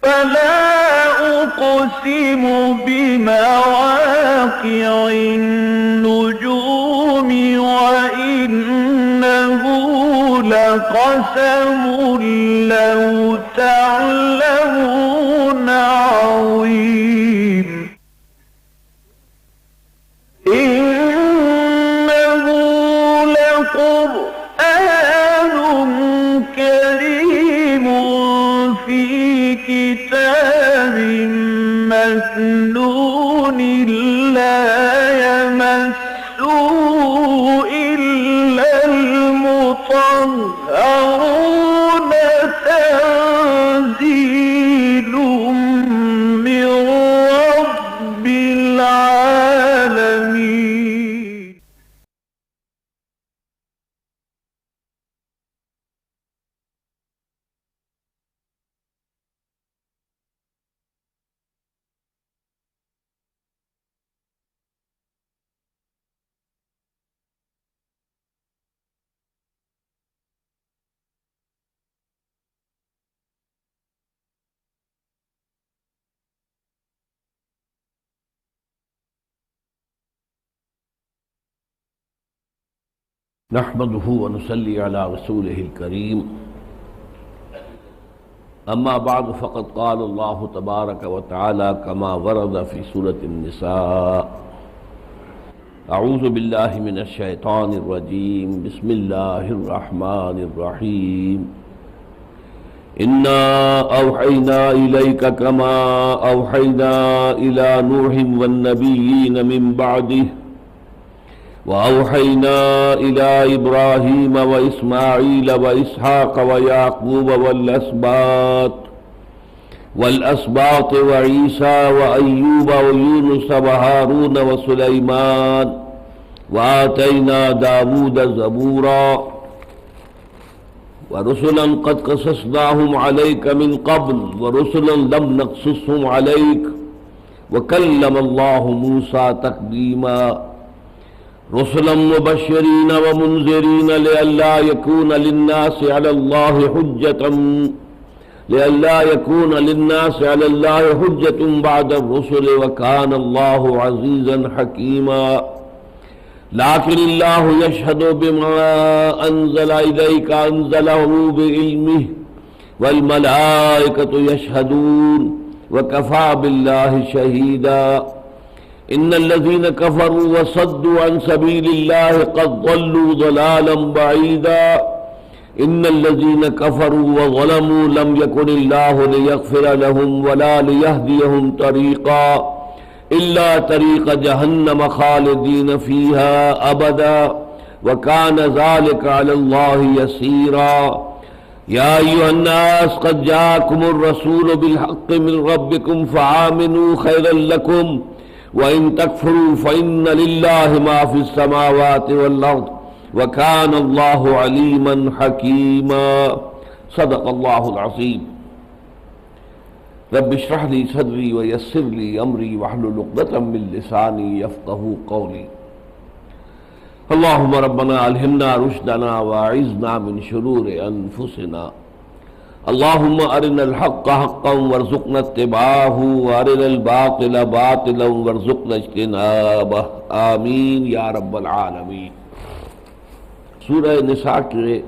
فلا أقسم بمواقع النجوم وإنه لقسم لو تعلمون عظيم إنه لقرآن كريم في كتاب مكنون لا يمسه إلا المطهرون تنزيل من رب العالمين. نحمده ونصلي على رسوله الكريم اما بعد فقد قال الله تبارك وتعالى كما ورد في سورة النساء اعوذ بالله من الشيطان الرجيم بسم الله الرحمن الرحيم انا اوحينا اليك كما اوحينا الى نوح والنبيين من بعده وأوحينا إلى إبراهيم وإسماعيل وإسحاق ويعقوب والأسباط وعيسى وأيوب ويونس وهارون وسليمان وآتينا داود زبورا ورسلا قد قصصناهم عليك من قبل ورسلا لم نقصصهم عليك وكلم الله موسى تكليما رسلا مبشرين ومنذرين لئلا يكون للناس على الله حجة بعد الرسل وكان الله عزيزا حكيما لكن الله يشهد بما أنزل إليك أنزله بعلمه والملائكة يشهدون وكفى بالله شهيدا ان الذين كفروا وصدوا عن سبيل الله قد ضلوا ضلالا بعيدا ان الذين كفروا وظلموا لم يكن الله ليغفر لهم ولا ليهديهم طريقا الا طريق جهنم خالدين فيها ابدا وكان ذلك على الله يسيرا يا ايها الناس قد جاءكم الرسول بالحق من ربكم فآمنوا خيرا لكم وَإِن تَكْفُرُوا فَإِنَّ لِلَّهِ مَا فِي السَّمَاوَاتِ وَالْأَرْضِ وَكَانَ اللَّهُ عَلِيمًا حَكِيمًا صدق اللہ العظیم. رب اشرح لي صدری ويسر لي أمری واحلل عقدة من لسانی يفقهوا قولی. اللهم ربنا ألهمنا رشدنا وأعذنا من شرور أنفسنا. اللهم أرنا الحق حقا وارزقنا اتباعه وأرنا الباطل باطلا وارزقنا اجتنابه آمین یا رب العالمین. سورہ نساء کے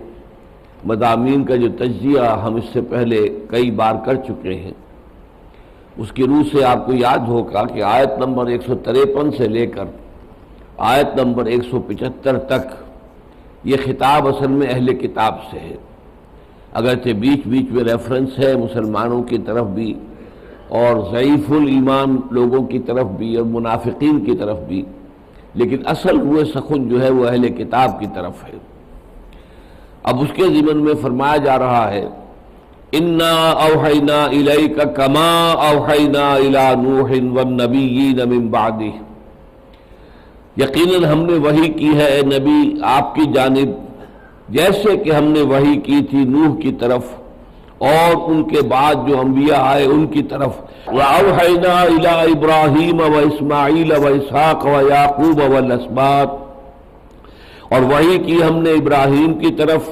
مضامین کا جو تجزیہ ہم اس سے پہلے کئی بار کر چکے ہیں، اس کی روح سے آپ کو یاد ہوگا کہ آیت نمبر 153 سے لے کر آیت نمبر 175 تک یہ خطاب اصل میں اہل کتاب سے ہے، اگرچہ بیچ بیچ میں ریفرنس ہے مسلمانوں کی طرف بھی اور ضعیف الایمان لوگوں کی طرف بھی اور منافقین کی طرف بھی، لیکن اصل روح سخن جو ہے وہ اہل کتاب کی طرف ہے. اب اس کے ضمن میں فرمایا جا رہا ہے انا اوحینا الیک کما اوحینا الی نوح والنبیین من بعدہ، یقیناً ہم نے وحی کی ہے اے نبی آپ کی جانب جیسے کہ ہم نے وحی کی تھی نوح کی طرف اور ان کے بعد جو انبیاء آئے ان کی طرف. وَأَوْحَيْنَا إِلَىٰ إِبْرَاهِيمَ وَإِسْمَاعِيلَ وَإِسْحَاقَ وَيَعْقُوبَ وَالْأَسْبَاطِ، اور وحی کی ہم نے ابراہیم کی طرف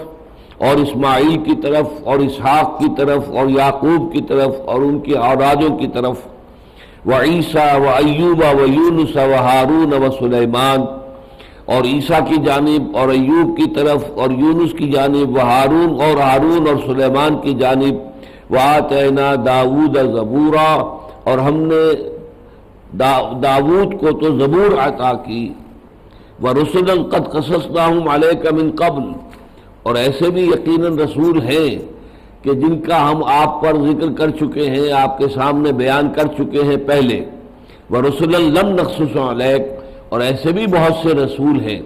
اور اسماعیل کی طرف اور اسحاق کی طرف اور یعقوب کی طرف اور ان کی اولادوں کی طرف، وعیسیٰ وایوب ویونس وہارون وسلیمان، اور عیسیٰ کی جانب اور ایوب کی طرف اور یونس کی جانب، وہارون اور سلیمان کی جانب، وآتینا داؤد زبورا، اور ہم نے داؤد کو تو زبور عطا کی، ورسلا قد قصصناہم علیک من قبل، اور ایسے بھی یقیناً رسول ہیں کہ جن کا ہم آپ پر ذکر کر چکے ہیں، آپ کے سامنے بیان کر چکے ہیں پہلے، ورسلا لم نقصص علیک، اور ایسے بھی بہت سے رسول ہیں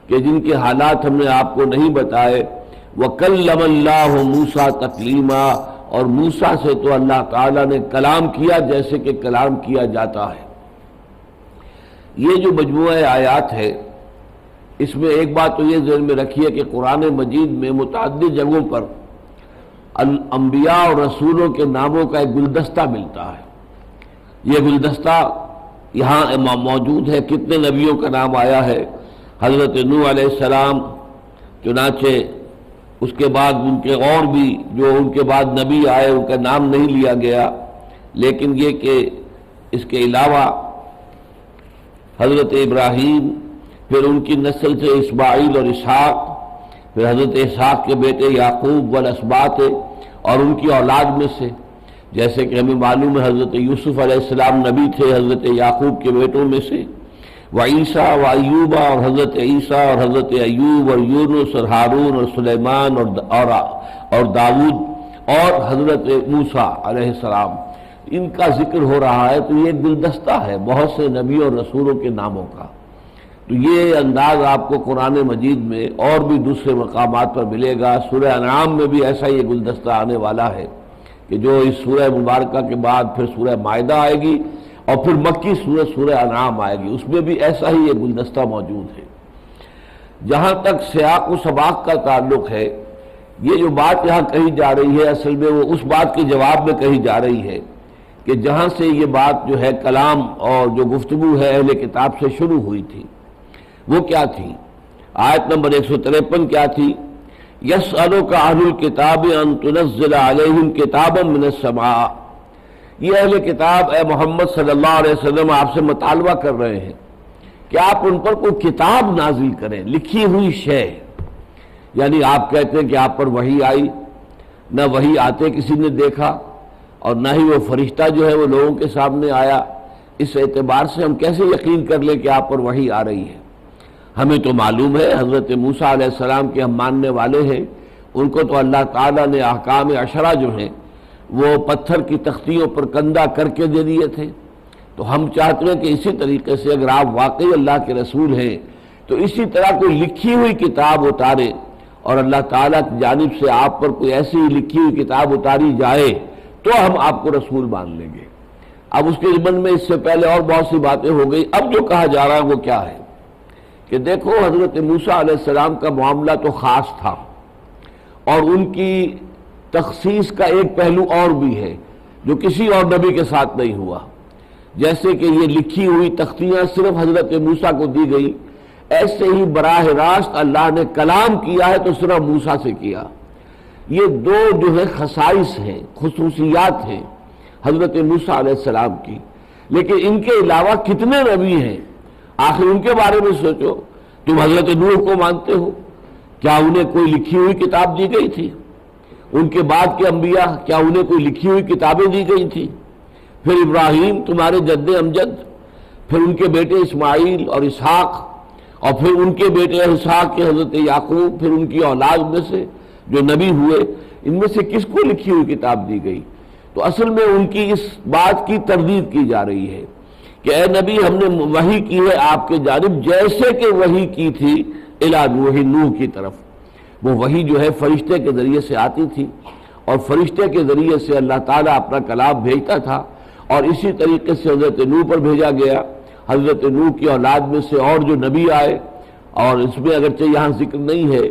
کہ جن کے حالات ہم نے آپ کو نہیں بتائے، وکلم اللہ موسیٰ تکلیما، اور موسیٰ سے تو اللہ تعالیٰ نے کلام کیا جیسے کہ کلام کیا جاتا ہے۔ یہ جو مجموعہ آیات ہے، اس میں ایک بات تو یہ ذہن میں رکھیے کہ قرآن مجید میں متعدد جگہوں پر انبیاء اور رسولوں کے ناموں کا ایک گلدستہ ملتا ہے۔ یہ گلدستہ یہاں موجود ہے۔ کتنے نبیوں کا نام آیا ہے؟ حضرت نوح علیہ السلام، چنانچہ اس کے بعد ان کے اور بھی جو ان کے بعد نبی آئے ان کا نام نہیں لیا گیا، لیکن یہ کہ اس کے علاوہ حضرت ابراہیم، پھر ان کی نسل سے اسماعیل اور اسحاق، پھر حضرت اسحاق کے بیٹے یعقوب والاسباط، اور ان کی اولاد میں سے جیسے کہ ہمیں معلوم ہے حضرت یوسف علیہ السلام نبی تھے حضرت یعقوب کے بیٹوں میں سے، وعیسیٰ وایوب، اور حضرت عیسیٰ اور حضرت ایوب اور یونس اور ہارون اور سلیمان اور داؤد اور حضرت موسیٰ علیہ السلام، ان کا ذکر ہو رہا ہے۔ تو یہ گلدستہ ہے بہت سے نبیوں اور رسولوں کے ناموں کا۔ تو یہ انداز آپ کو قرآن مجید میں اور بھی دوسرے مقامات پر ملے گا۔ سورہ انعام میں بھی ایسا یہ گلدستہ آنے والا ہے کہ جو اس سورہ مبارکہ کے بعد پھر سورہ مائدہ آئے گی اور پھر مکی سورہ انعام آئے گی، اس میں بھی ایسا ہی یہ گلدستہ موجود ہے۔ جہاں تک سیاق و سباق کا تعلق ہے، یہ جو بات یہاں کہی جا رہی ہے اصل میں وہ اس بات کے جواب میں کہی جا رہی ہے کہ جہاں سے یہ بات جو ہے کلام اور جو گفتگو ہے اہل کتاب سے شروع ہوئی تھی، وہ کیا تھی؟ آیت نمبر 153 کیا تھی؟ یسألک اہل الکتاب ان تنزل علیہم کتابا من السماء، یہ اہل کتاب اے محمد صلی اللہ علیہ وسلم آپ سے مطالبہ کر رہے ہیں کہ آپ ان پر کوئی کتاب نازل کریں، لکھی ہوئی شے، یعنی آپ کہتے ہیں کہ آپ پر وحی آئی، نہ وحی آتے کسی نے دیکھا اور نہ ہی وہ فرشتہ جو ہے وہ لوگوں کے سامنے آیا، اس اعتبار سے ہم کیسے یقین کر لیں کہ آپ پر وحی آ رہی ہے؟ ہمیں تو معلوم ہے حضرت موسیٰ علیہ السلام کے ہم ماننے والے ہیں، ان کو تو اللہ تعالیٰ نے احکام عشرہ جو ہیں وہ پتھر کی تختیوں پر کندہ کر کے دے دیے تھے۔ تو ہم چاہتے ہیں کہ اسی طریقے سے اگر آپ واقعی اللہ کے رسول ہیں تو اسی طرح کوئی لکھی ہوئی کتاب اتارے، اور اللہ تعالیٰ کی جانب سے آپ پر کوئی ایسی لکھی ہوئی کتاب اتاری جائے تو ہم آپ کو رسول مان لیں گے۔ اب اس کے ضمن میں اس سے پہلے اور بہت سی باتیں ہو گئی۔ اب جو کہا جا رہا ہے وہ کیا ہے کہ دیکھو حضرت موسیٰ علیہ السلام کا معاملہ تو خاص تھا، اور ان کی تخصیص کا ایک پہلو اور بھی ہے جو کسی اور نبی کے ساتھ نہیں ہوا۔ جیسے کہ یہ لکھی ہوئی تختیاں صرف حضرت موسیٰ کو دی گئی، ایسے ہی براہ راست اللہ نے کلام کیا ہے تو صرف موسیٰ سے کیا۔ یہ دو جو ہے خصائص ہیں، خصوصیات ہیں حضرت موسیٰ علیہ السلام کی، لیکن ان کے علاوہ کتنے نبی ہیں؟ آخر ان کے بارے میں سوچو۔ تم حضرت نوح کو مانتے ہو، کیا انہیں کوئی لکھی ہوئی کتاب دی گئی تھی؟ ان کے بعد کے انبیاء، کیا انہیں کوئی لکھی ہوئی کتابیں دی گئی تھی؟ پھر ابراہیم تمہارے جد امجد، پھر ان کے بیٹے اسماعیل اور اسحاق، اور پھر ان کے بیٹے اسحاق کے حضرت یعقوب، پھر ان کی اولاد میں سے جو نبی ہوئے، ان میں سے کس کو لکھی ہوئی کتاب دی گئی؟ تو اصل میں ان کی اس بات کی تردید کی جا رہی ہے کہ اے نبی ہم نے وحی کی ہے آپ کے جانب جیسے کہ وحی کی تھی الی نوح کی طرف۔ وہ وحی جو ہے فرشتے کے ذریعے سے آتی تھی، اور فرشتے کے ذریعے سے اللہ تعالیٰ اپنا کلام بھیجتا تھا، اور اسی طریقے سے حضرت نوح پر بھیجا گیا۔ حضرت نوح کی اولاد میں سے اور جو نبی آئے، اور اس میں اگرچہ یہاں ذکر نہیں ہے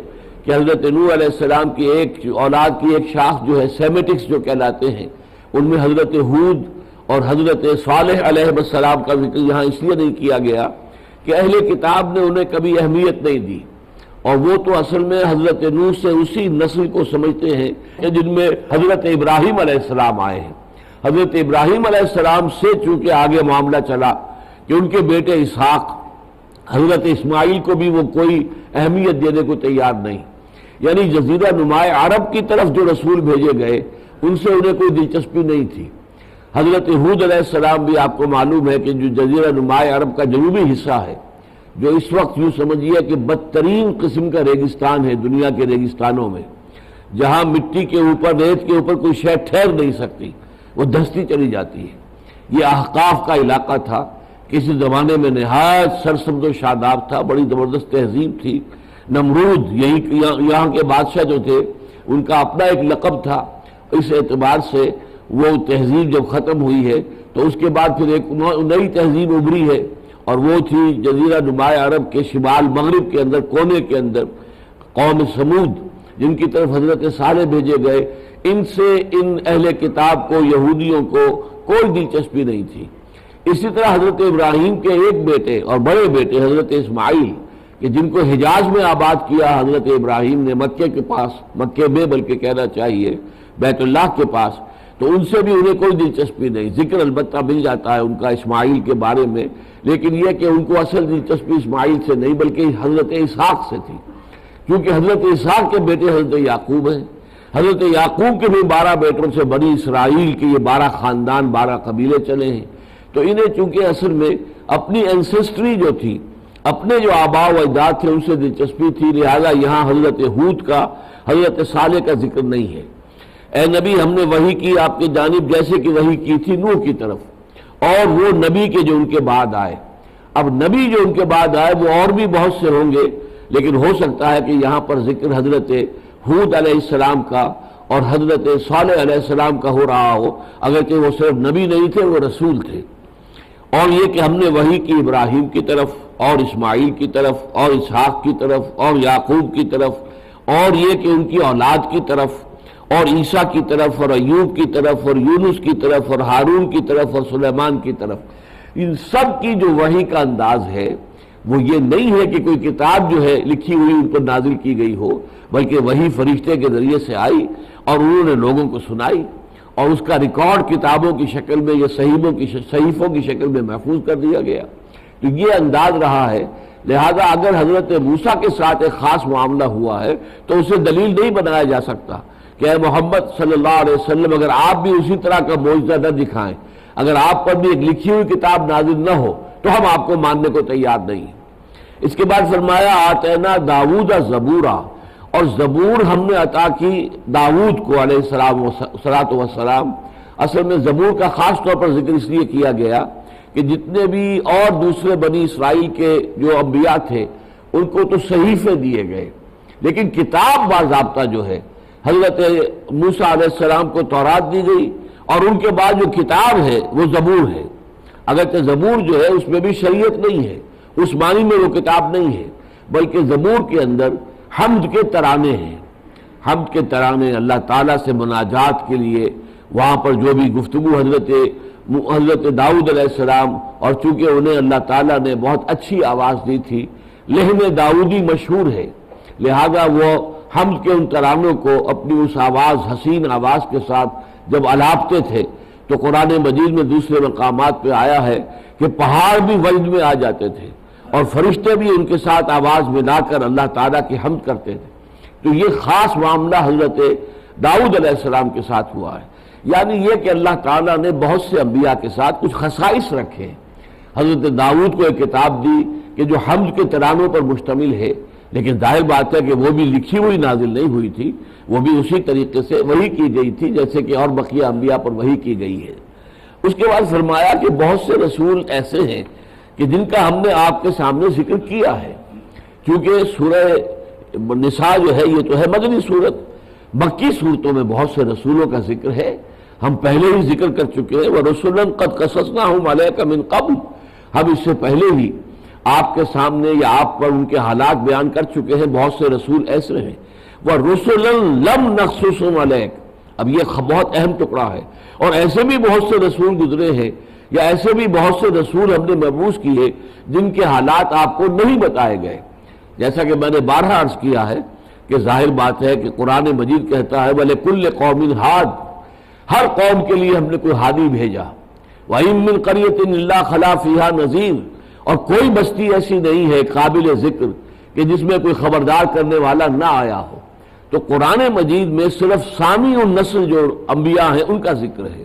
کہ حضرت نوح علیہ السلام کی ایک اولاد کی ایک شاخ جو ہے سیمیٹکس جو کہلاتے ہیں، ان میں حضرت ہود اور حضرت صالح علیہ السلام کا ذکر یہاں اس لیے نہیں کیا گیا کہ اہل کتاب نے انہیں کبھی اہمیت نہیں دی، اور وہ تو اصل میں حضرت نوح سے اسی نسل کو سمجھتے ہیں کہ جن میں حضرت ابراہیم علیہ السلام آئے ہیں۔ حضرت ابراہیم علیہ السلام سے چونکہ آگے معاملہ چلا کہ ان کے بیٹے اسحاق، حضرت اسماعیل کو بھی وہ کوئی اہمیت دینے کو تیار نہیں، یعنی جزیرہ نما عرب کی طرف جو رسول بھیجے گئے ان سے انہیں کوئی دلچسپی نہیں تھی۔ حضرت ہود علیہ السلام بھی آپ کو معلوم ہے کہ جو جزیرہ نما عرب کا جنوبی حصہ ہے، جو اس وقت یوں سمجھیے کہ بدترین قسم کا ریگستان ہے دنیا کے ریگستانوں میں، جہاں مٹی کے اوپر، ریت کے اوپر کوئی شے ٹھہر نہیں سکتی، وہ دھستی چلی جاتی ہے۔ یہ احقاف کا علاقہ تھا، کسی زمانے میں نہایت سرسبز و شاداب تھا، بڑی زبردست تہذیب تھی۔ نمرود یہاں کے بادشاہ جو تھے ان کا اپنا ایک لقب تھا، اس اعتبار سے وہ تہذیب جب ختم ہوئی ہے تو اس کے بعد پھر ایک نئی تہذیب ابھری ہے، اور وہ تھی جزیرہ نما عرب کے شمال مغرب کے اندر کونے کے اندر قوم سمود، جن کی طرف حضرت صالح بھیجے گئے۔ ان سے ان اہل کتاب کو، یہودیوں کو کوئی دلچسپی نہیں تھی۔ اسی طرح حضرت ابراہیم کے ایک بیٹے اور بڑے بیٹے حضرت اسماعیل، کہ جن کو حجاز میں آباد کیا حضرت ابراہیم نے، مکے کے پاس، مکے میں بلکہ کہنا چاہیے، بیت اللہ کے پاس، تو ان سے بھی انہیں کوئی دلچسپی نہیں۔ ذکر البتہ مل جاتا ہے ان کا اسماعیل کے بارے میں، لیکن یہ کہ ان کو اصل دلچسپی اسماعیل سے نہیں بلکہ حضرت اسحاق سے تھی، کیونکہ حضرت اسحاق کے بیٹے حضرت یعقوب ہیں۔ حضرت یعقوب کے بھی 12 بیٹوں سے بنی اسرائیل کے یہ 12 خاندان، 12 قبیلے چلے ہیں، تو انہیں چونکہ اصل میں اپنی اینسیسٹری جو تھی، اپنے جو آباء و اجداد تھے ان سے دلچسپی تھی، لہذا یہاں حضرت ہود کا، حضرت صالح کا ذکر نہیں ہے۔ اے نبی، ہم نے وحی کی آپ کی جانب جیسے کہ وحی کی تھی نوح کی طرف، اور وہ نبی کے جو ان کے بعد آئے۔ اب نبی جو ان کے بعد آئے وہ اور بھی بہت سے ہوں گے، لیکن ہو سکتا ہے کہ یہاں پر ذکر حضرت ہود علیہ السلام کا اور حضرت صالح علیہ السلام کا ہو رہا ہو، اگرچہ وہ صرف نبی نہیں تھے، وہ رسول تھے۔ اور یہ کہ ہم نے وحی کی ابراہیم کی طرف اور اسماعیل کی طرف اور اسحاق کی طرف اور یعقوب کی طرف، اور یہ کہ ان کی اولاد کی طرف اور عیسیٰ کی طرف اور ایوب کی طرف اور یونس کی طرف اور ہارون کی طرف اور سلیمان کی طرف۔ ان سب کی جو وحی کا انداز ہے وہ یہ نہیں ہے کہ کوئی کتاب جو ہے لکھی ہوئی ان پر نازل کی گئی ہو، بلکہ وحی فرشتے کے ذریعے سے آئی اور انہوں نے لوگوں کو سنائی، اور اس کا ریکارڈ کتابوں کی شکل میں یا صحیفوں کی شکل میں محفوظ کر دیا گیا۔ تو یہ انداز رہا ہے۔ لہذا اگر حضرت موسیٰ کے ساتھ ایک خاص معاملہ ہوا ہے تو اسے دلیل نہیں بنایا جا سکتا کہ اے محمد صلی اللہ علیہ وسلم، اگر آپ بھی اسی طرح کا معجزہ نہ دکھائیں، اگر آپ پر بھی ایک لکھی ہوئی کتاب نازل نہ ہو تو ہم آپ کو ماننے کو تیار نہیں۔ اس کے بعد فرمایا آتینا داؤد زبورا، اور زبور ہم نے عطا کی داؤد کو علیہ السلام۔ اصل میں زبور کا خاص طور پر ذکر اس لیے کیا گیا کہ جتنے بھی اور دوسرے بنی اسرائیل کے جو انبیاء تھے ان کو تو صحیفے دیے گئے، لیکن کتاب باضابطہ جو ہے حضرت موسیٰ علیہ السلام کو تورات دی گئی، اور ان کے بعد جو کتاب ہے وہ زبور ہے۔ اگرچہ زبور جو ہے اس میں بھی شریعت نہیں ہے، اس معنی میں وہ کتاب نہیں ہے، بلکہ زبور کے اندر حمد کے ترانے ہیں۔ حمد کے ترانے اللہ تعالیٰ سے مناجات کے لیے، وہاں پر جو بھی گفتگو حضرت داؤد علیہ السلام، اور چونکہ انہیں اللہ تعالیٰ نے بہت اچھی آواز دی تھی، لحن داؤدی مشہور ہے، لہذا وہ حمد کے ان ترانوں کو اپنی اس آواز، حسین آواز کے ساتھ جب الاپتے تھے تو قرآن مجید میں دوسرے مقامات پہ آیا ہے کہ پہاڑ بھی وجد میں آ جاتے تھے اور فرشتے بھی ان کے ساتھ آواز ملا کر اللہ تعالیٰ کی حمد کرتے تھے۔ تو یہ خاص معاملہ حضرت داؤد علیہ السلام کے ساتھ ہوا ہے، یعنی یہ کہ اللہ تعالیٰ نے بہت سے انبیاء کے ساتھ کچھ خصائص رکھے ہیں۔ حضرت داؤد کو ایک کتاب دی کہ جو حمد کے ترانوں پر مشتمل ہے، لیکن ظاہر بات ہے کہ وہ بھی لکھی ہوئی نازل نہیں ہوئی تھی، وہ بھی اسی طریقے سے وحی کی گئی تھی جیسے کہ اور بقیہ انبیاء پر وحی کی گئی ہے۔ اس کے بعد فرمایا کہ بہت سے رسول ایسے ہیں کہ جن کا ہم نے آپ کے سامنے ذکر کیا ہے، کیونکہ سورہ نساء جو ہے یہ تو ہے مدنی صورت، مکی صورتوں میں بہت سے رسولوں کا ذکر ہے، ہم پہلے ہی ذکر کر چکے ہیں۔ وَرُسُلًا قَدْ قَصَصْنَاهُمْ عَلَيْكَ مِنْ قَبْلُ، ہم اس سے پہلے ہی آپ کے سامنے یا آپ پر ان کے حالات بیان کر چکے ہیں۔ بہت سے رسول ایسے ہیں وَرُسُلًا لَمْ نَقْصُصْهُمْ عَلَيْكَ، اب یہ بہت اہم ٹکڑا ہے، اور ایسے بھی بہت سے رسول گزرے ہیں یا ایسے بھی بہت سے رسول ہم نے مبعوث کیے جن کے حالات آپ کو نہیں بتائے گئے۔ جیسا کہ میں نے بارہا عرض کیا ہے کہ ظاہر بات ہے کہ قرآن مجید کہتا ہے وَلِكُلِّ قَوْمٍ ہاد، ہر قوم کے لیے ہم نے کوئی ہادی بھیجا، وَإِن مِّن قَرْيَةٍ إِلَّا خَلَا فِيهَا نَذِيرٌ، اور کوئی بستی ایسی نہیں ہے قابل ذکر کہ جس میں کوئی خبردار کرنے والا نہ آیا ہو۔ تو قرآن مجید میں صرف سامی النسل جو انبیاء ہیں ان کا ذکر ہے،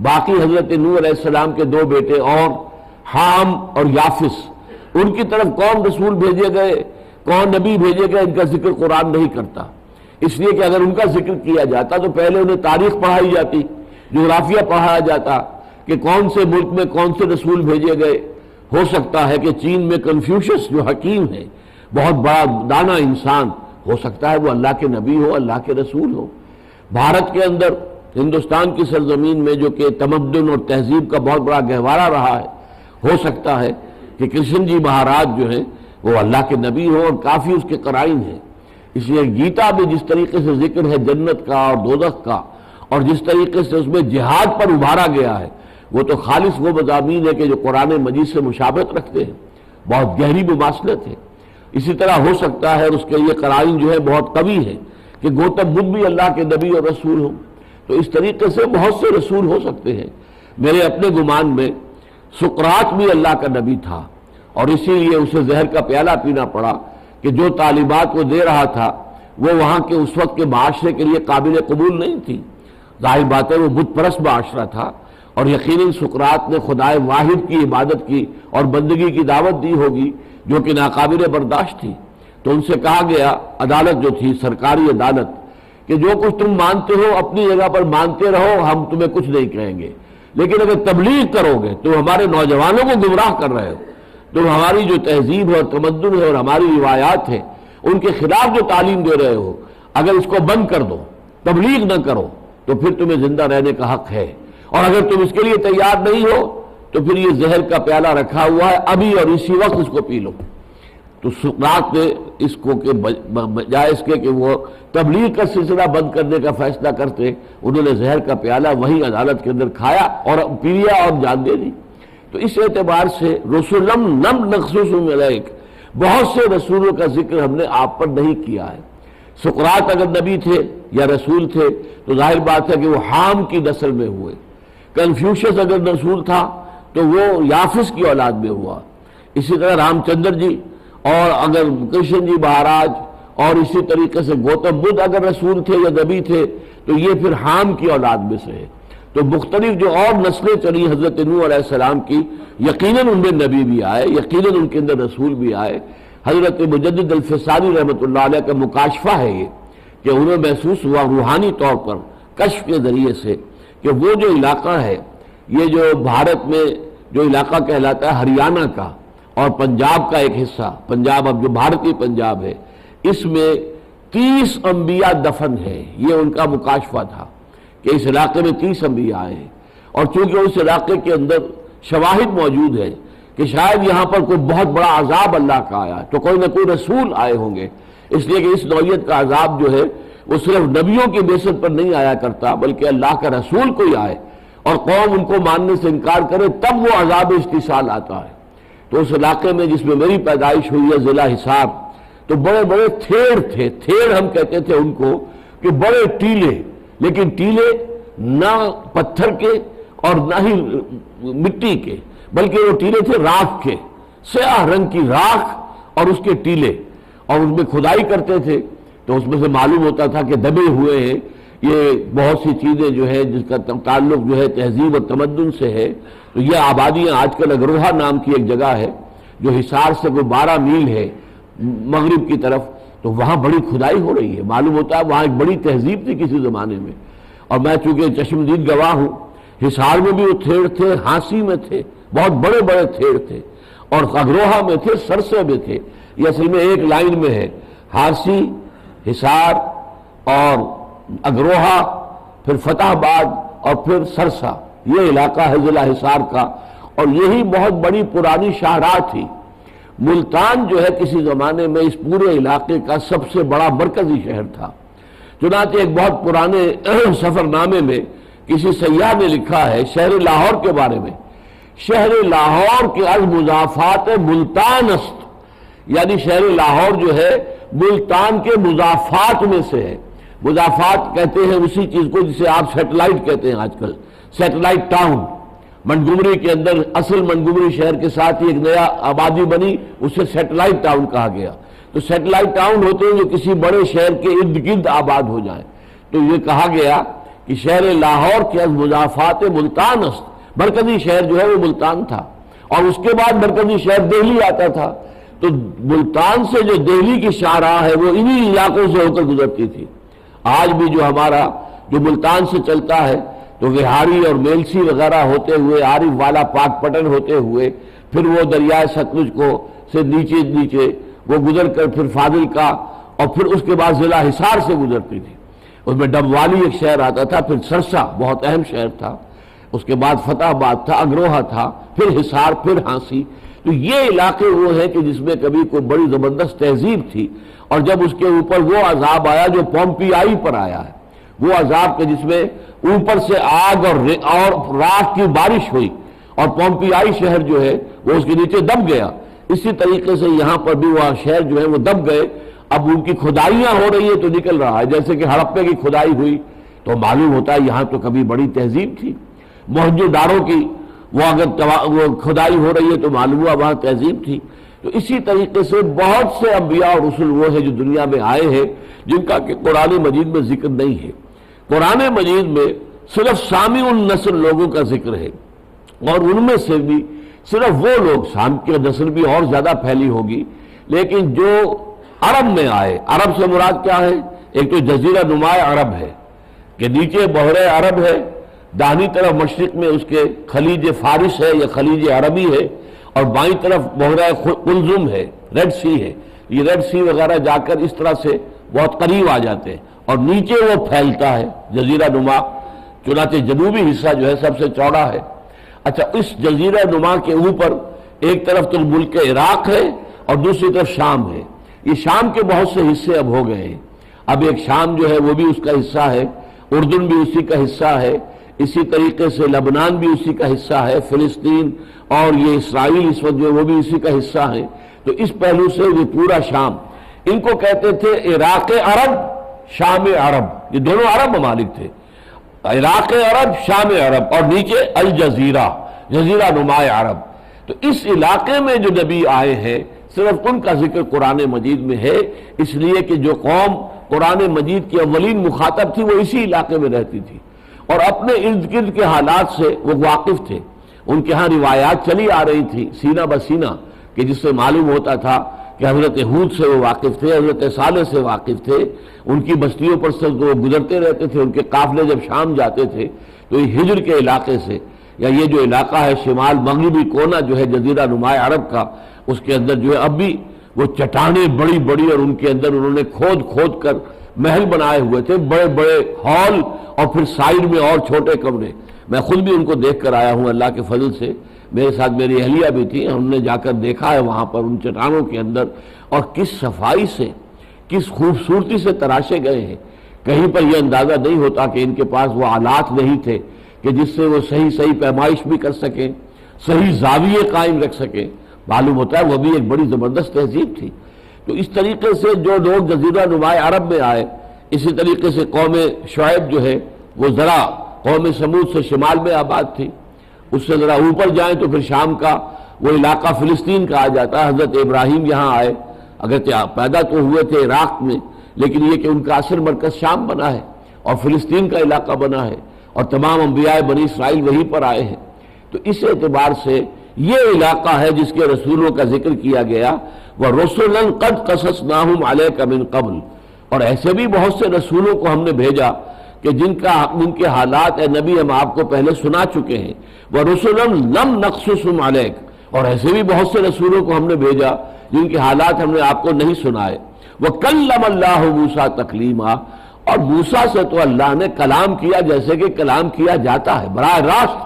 باقی حضرت نوح علیہ السلام کے دو بیٹے اور حام اور یافس، ان کی طرف کون رسول بھیجے گئے، کون نبی بھیجے گئے، ان کا ذکر قرآن نہیں کرتا، اس لیے کہ اگر ان کا ذکر کیا جاتا تو پہلے انہیں تاریخ پڑھائی جاتی، جغرافیہ پڑھایا جاتا کہ کون سے ملک میں کون سے رسول بھیجے گئے۔ ہو سکتا ہے کہ چین میں کنفیوشس جو حکیم ہے، بہت بڑا دانا انسان، ہو سکتا ہے وہ اللہ کے نبی ہو، اللہ کے رسول ہو۔ بھارت کے اندر، ہندوستان کی سرزمین میں جو کہ تمدن اور تہذیب کا بہت بڑا گہوارہ رہا ہے، ہو سکتا ہے کہ کرشن جی مہاراج جو ہیں وہ اللہ کے نبی ہوں اور کافی اس کے قرائن ہیں۔ اس لیے گیتا میں جس طریقے سے ذکر ہے جنت کا اور دوزخ کا، اور جس طریقے سے اس میں جہاد پر ابھارا گیا ہے، وہ تو خالص وہ مضامین ہے کہ جو قرآن مجید سے مشابہت رکھتے ہیں، بہت گہری مماثلت ہے۔ اسی طرح ہو سکتا ہے، اور اس کے یہ قرائن جو ہے بہت قوی ہے، کہ گوتم بدھ بھی اللہ کے نبی اور رسول ہوں۔ تو اس طریقے سے بہت سے رسول ہو سکتے ہیں۔ میرے اپنے گمان میں سقراط بھی اللہ کا نبی تھا، اور اسی لیے اسے زہر کا پیالہ پینا پڑا کہ جو تعلیمات وہ دے رہا تھا وہ وہاں کے اس وقت کے معاشرے کے لیے قابل قبول نہیں تھی۔ ظاہر بات ہے وہ بت پرست معاشرہ تھا، اور یقیناً سقراط نے خدائے واحد کی عبادت کی اور بندگی کی دعوت دی ہوگی جو کہ ناقابل برداشت تھی۔ تو ان سے کہا گیا، عدالت جو تھی سرکاری عدالت، کہ جو کچھ تم مانتے ہو اپنی جگہ پر مانتے رہو، ہم تمہیں کچھ نہیں کہیں گے، لیکن اگر تبلیغ کرو گے تو ہمارے نوجوانوں کو گمراہ کر رہے ہو، تم ہماری جو تہذیب ہے اور تمدن ہے اور ہماری روایات ہیں ان کے خلاف جو تعلیم دے رہے ہو، اگر اس کو بند کر دو، تبلیغ نہ کرو، تو پھر تمہیں زندہ رہنے کا حق ہے، اور اگر تم اس کے لیے تیار نہیں ہو تو پھر یہ زہر کا پیالہ رکھا ہوا ہے، ابھی اور اسی وقت اس کو پی لو۔ تو سقراط نے اس کو کہ بجائے اس کے کہ وہ تبلیغ کا سلسلہ بند کرنے کا فیصلہ کرتے، انہوں نے زہر کا پیالہ وہیں عدالت کے اندر کھایا اور پی لیا اور جان دے دی۔ تو اس اعتبار سے رسولم لم نقصص علیک، بہت سے رسولوں کا ذکر ہم نے آپ پر نہیں کیا ہے۔ سقراط اگر نبی تھے یا رسول تھے تو ظاہر بات ہے کہ وہ حام کی نسل میں ہوئے، کنفیوشس اگر رسول تھا تو وہ یافس کی اولاد میں ہوا، اسی طرح رام چندر جی، اور اگر کرشن جی مہاراج، اور اسی طریقے سے گوتم بدھ اگر رسول تھے یا نبی تھے تو یہ پھر حام کی اولاد میں سے ہے۔ تو مختلف جو اور نسلیں چلی حضرت نوح علیہ السلام کی، یقیناً ان میں نبی بھی آئے، یقیناً ان کے اندر رسول بھی آئے۔ حضرت مجدد الفسانی رحمۃ اللہ علیہ کا مکاشفہ ہے یہ کہ انہیں محسوس ہوا روحانی طور پر کشف کے ذریعے سے کہ وہ جو علاقہ ہے، یہ جو بھارت میں جو علاقہ کہلاتا ہے ہریانہ کا اور پنجاب کا ایک حصہ، پنجاب اب جو بھارتی پنجاب ہے، اس میں 30 انبیاء دفن ہیں۔ یہ ان کا مکاشفہ تھا کہ اس علاقے میں 30 انبیاء آئے ہیں، اور چونکہ اس علاقے کے اندر شواہد موجود ہے کہ شاید یہاں پر کوئی بہت بڑا عذاب اللہ کا آیا تو کوئی نہ کوئی رسول آئے ہوں گے، اس لیے کہ اس نوعیت کا عذاب جو ہے وہ صرف نبیوں کی بعثت پر نہیں آیا کرتا، بلکہ اللہ کا رسول کوئی آئے اور قوم ان کو ماننے سے انکار کرے تب وہ عذاب استحصال آتا ہے۔ تو اس علاقے میں جس میں میری پیدائش ہوئی ہے ضلع حصار، تو بڑے بڑے تھیڑ تھے، تھیڑ ہم کہتے تھے ان کو، کہ بڑے ٹیلے، لیکن ٹیلے نہ پتھر کے اور نہ ہی مٹی کے، بلکہ وہ ٹیلے تھے راکھ کے، سیاہ رنگ کی راکھ اور اس کے ٹیلے، اور اس میں کھدائی کرتے تھے تو اس میں سے معلوم ہوتا تھا کہ دبے ہوئے ہیں یہ بہت سی چیزیں جو ہے جس کا تعلق جو ہے تہذیب اور تمدن سے ہے۔ تو یہ آبادیاں آج کل اگروہا نام کی ایک جگہ ہے جو حصار سے کوئی 12 میل ہے مغرب کی طرف، تو وہاں بڑی کھدائی ہو رہی ہے، معلوم ہوتا ہے وہاں ایک بڑی تہذیب تھی کسی زمانے میں۔ اور میں چونکہ چشمدید گواہ ہوں، حصار میں بھی وہ تھیڑ تھے، ہانسی میں تھے، بہت بڑے بڑے تھیڑ تھے، اور اگروہا میں تھے، سرسے میں تھے۔ یہ اصل میں ایک لائن میں ہے، ہارسی، حصار اور اگروہا، پھر فتح آباد اور پھر سرسا، یہ علاقہ ہے ضلع حصار کا، اور یہی بہت بڑی پرانی شاہراہ تھی۔ ملتان جو ہے کسی زمانے میں اس پورے علاقے کا سب سے بڑا مرکزی شہر تھا۔ چنانچہ ایک بہت پرانے سفر نامے میں کسی سیاح نے لکھا ہے شہر لاہور کے بارے میں، شہر لاہور کے از مضافات ملتان است، یعنی شہر لاہور جو ہے ملتان کے مضافات میں سے ہے۔ مضافات کہتے ہیں اسی چیز کو جسے آپ سیٹلائٹ کہتے ہیں آج کل، سیٹلائٹ ٹاؤن۔ منگومری کے اندر اصل منگومری شہر کے ساتھ ہی ایک نیا آبادی بنی، اسے سیٹلائٹ ٹاؤن کہا گیا۔ تو سیٹلائٹ ٹاؤن ہوتے ہیں جو کسی بڑے شہر کے ارد گرد آباد ہو جائیں۔ تو یہ کہا گیا کہ شہر لاہور کے از مضافات ملتان است، مرکزی شہر جو ہے وہ ملتان تھا، اور اس کے بعد مرکزی شہر دہلی آتا تھا۔ تو ملتان سے جو دہلی کی شاہراہ ہے وہ انہی علاقوں سے ہو کر گزرتی تھی۔ آج بھی جو ہمارا جو ملتان سے چلتا ہے تو وہاری اور میلسی وغیرہ ہوتے ہوئے، عارف والا پاک پٹن ہوتے ہوئے، پھر وہ دریائے ستلج کو سے نیچے وہ گزر کر پھر فاضل کا، اور پھر اس کے بعد ضلع حصار سے گزرتی تھی۔ اس میں ڈبوالی ایک شہر آتا تھا، پھر سرسا بہت اہم شہر تھا، اس کے بعد فتح آباد تھا، اگروہا تھا، پھر حصار، پھر ہانسی۔ تو یہ علاقے وہ ہیں کہ جس میں کبھی کوئی بڑی زبردست تہذیب تھی، اور جب اس کے اوپر وہ عذاب آیا جو پومپیائی پر آیا ہے، وہ عذاب کے جس میں اوپر سے آگ اور راکھ کی بارش ہوئی، اور پومپیائی شہر جو ہے وہ اس کے نیچے دب گیا، اسی طریقے سے یہاں پر بھی وہ شہر جو ہے وہ دب گئے۔ اب ان کی کھدائیاں ہو رہی ہیں تو نکل رہا ہے، جیسے کہ ہڑپے کی کھدائی ہوئی تو معلوم ہوتا ہے یہاں تو کبھی بڑی تہذیب تھی۔ موہنجو داڑو کی وہ اگر وہ کھدائی ہو رہی ہے تو معلوم ہوا وہاں تہذیب تھی۔ تو اسی طریقے سے بہت سے انبیاء اور رسول وہ ہیں جو دنیا میں آئے ہیں جن کا کہ قرآن مجید میں ذکر نہیں ہے۔ قرآن مجید میں صرف سامع النسل لوگوں کا ذکر ہے، اور ان میں سے بھی صرف وہ لوگ، شام کی نسل بھی اور زیادہ پھیلی ہوگی، لیکن جو عرب میں آئے۔ عرب سے مراد کیا ہے؟ ایک تو جزیرہ نما عرب ہے کہ نیچے بحر عرب ہے، داہنی طرف مشرق میں اس کے خلیج فارس ہے یا خلیج عربی ہے، اور بائیں طرف بحر قلزم ہے، ریڈ سی ہے۔ یہ ریڈ سی وغیرہ جا کر اس طرح سے بہت قریب آ جاتے ہیں، اور نیچے وہ پھیلتا ہے جزیرہ نما، چنانچہ جنوبی حصہ جو ہے سب سے چوڑا ہے۔ اچھا، اس جزیرہ نما کے اوپر ایک طرف تو ملک عراق ہے اور دوسری طرف شام ہے۔ یہ شام کے بہت سے حصے اب ہو گئے ہیں، اب ایک شام جو ہے وہ بھی اس کا حصہ ہے، اردن بھی اسی کا حصہ ہے، اسی طریقے سے لبنان بھی اسی کا حصہ ہے، فلسطین اور یہ اسرائیل اس وقت جو ہے وہ بھی اسی کا حصہ ہے۔ تو اس پہلو سے یہ پورا شام، ان کو کہتے تھے عراق عرب، شام عرب، یہ دونوں عرب ممالک تھے، عراق عرب، شام عرب، اور نیچے الجزیرہ، جزیرہ نما عرب۔ تو اس علاقے میں جو نبی آئے ہیں صرف ان کا ذکر قرآن مجید میں ہے، اس لیے کہ جو قوم قرآن مجید کی اولین مخاطب تھی وہ اسی علاقے میں رہتی تھی، اور اپنے ارد گرد کے حالات سے وہ واقف تھے۔ ان کے ہاں روایات چلی آ رہی تھی سینہ بسینہ، کہ جس سے معلوم ہوتا تھا کہ حضرت ہود سے وہ واقف تھے، حضرت صالح سے واقف تھے، ان کی بستیوں پر سے وہ گزرتے رہتے تھے، ان کے قافلے جب شام جاتے تھے تو یہ ہجر کے علاقے سے، یا یہ جو علاقہ ہے شمال مغربی کونا جو ہے جزیرہ نما عرب کا، اس کے اندر جو ہے اب بھی وہ چٹانیں بڑی بڑی، اور ان کے اندر انہوں نے کھود کر محل بنائے ہوئے تھے، بڑے بڑے ہال، اور پھر سائڈ میں اور چھوٹے کمرے۔ میں خود بھی ان کو دیکھ کر آیا ہوں اللہ کے فضل سے، میرے ساتھ میری اہلیہ بھی تھی، ہم نے جا کر دیکھا ہے وہاں پر ان چٹانوں کے اندر، اور کس صفائی سے، کس خوبصورتی سے تراشے گئے ہیں۔ کہیں پر یہ اندازہ نہیں ہوتا کہ ان کے پاس وہ آلات نہیں تھے کہ جس سے وہ صحیح پیمائش بھی کر سکیں، صحیح زاویے قائم رکھ سکیں۔ معلوم ہوتا ہے وہ بھی ایک بڑی زبردست تہذیب تھی۔ تو اس طریقے سے جو لوگ جزیرہ نما عرب میں آئے، اسی طریقے سے قوم شعیب جو ہے وہ ذرا قوم سمود سے شمال میں آباد تھی، اس سے ذرا اوپر جائیں تو پھر شام کا وہ علاقہ فلسطین کا آ جاتا ہے۔ حضرت ابراہیم یہاں آئے، اگرچہ پیدا تو ہوئے تھے عراق میں، لیکن یہ کہ ان کا اصل مرکز شام بنا ہے اور فلسطین کا علاقہ بنا ہے، اور تمام انبیاء بنی اسرائیل وہیں پر آئے ہیں۔ تو اس اعتبار سے یہ علاقہ ہے جس کے رسولوں کا ذکر کیا گیا، وَرُسُلًا قَدْ قَصَصْنَاهُمْ عَلَيْكَ مِنْ قَبْلُ، اور ایسے بھی بہت سے رسولوں کو ہم نے بھیجا کہ جن کے حالات اے نبی ہم آپ کو پہلے سنا چکے ہیں، وَرُسُلًا لَمْ نَقْصُصْهُمْ عَلَيْكَ، اور ایسے بھی بہت سے رسولوں کو ہم نے بھیجا جن کے حالات ہم نے آپ کو نہیں سنائے۔ وَكَلَّمَ اللَّهُ مُوسَىٰ تَكْلِيمًا، اور موسیٰ سے تو اللہ نے کلام کیا جیسے کہ کلام کیا جاتا ہے، براہ راست،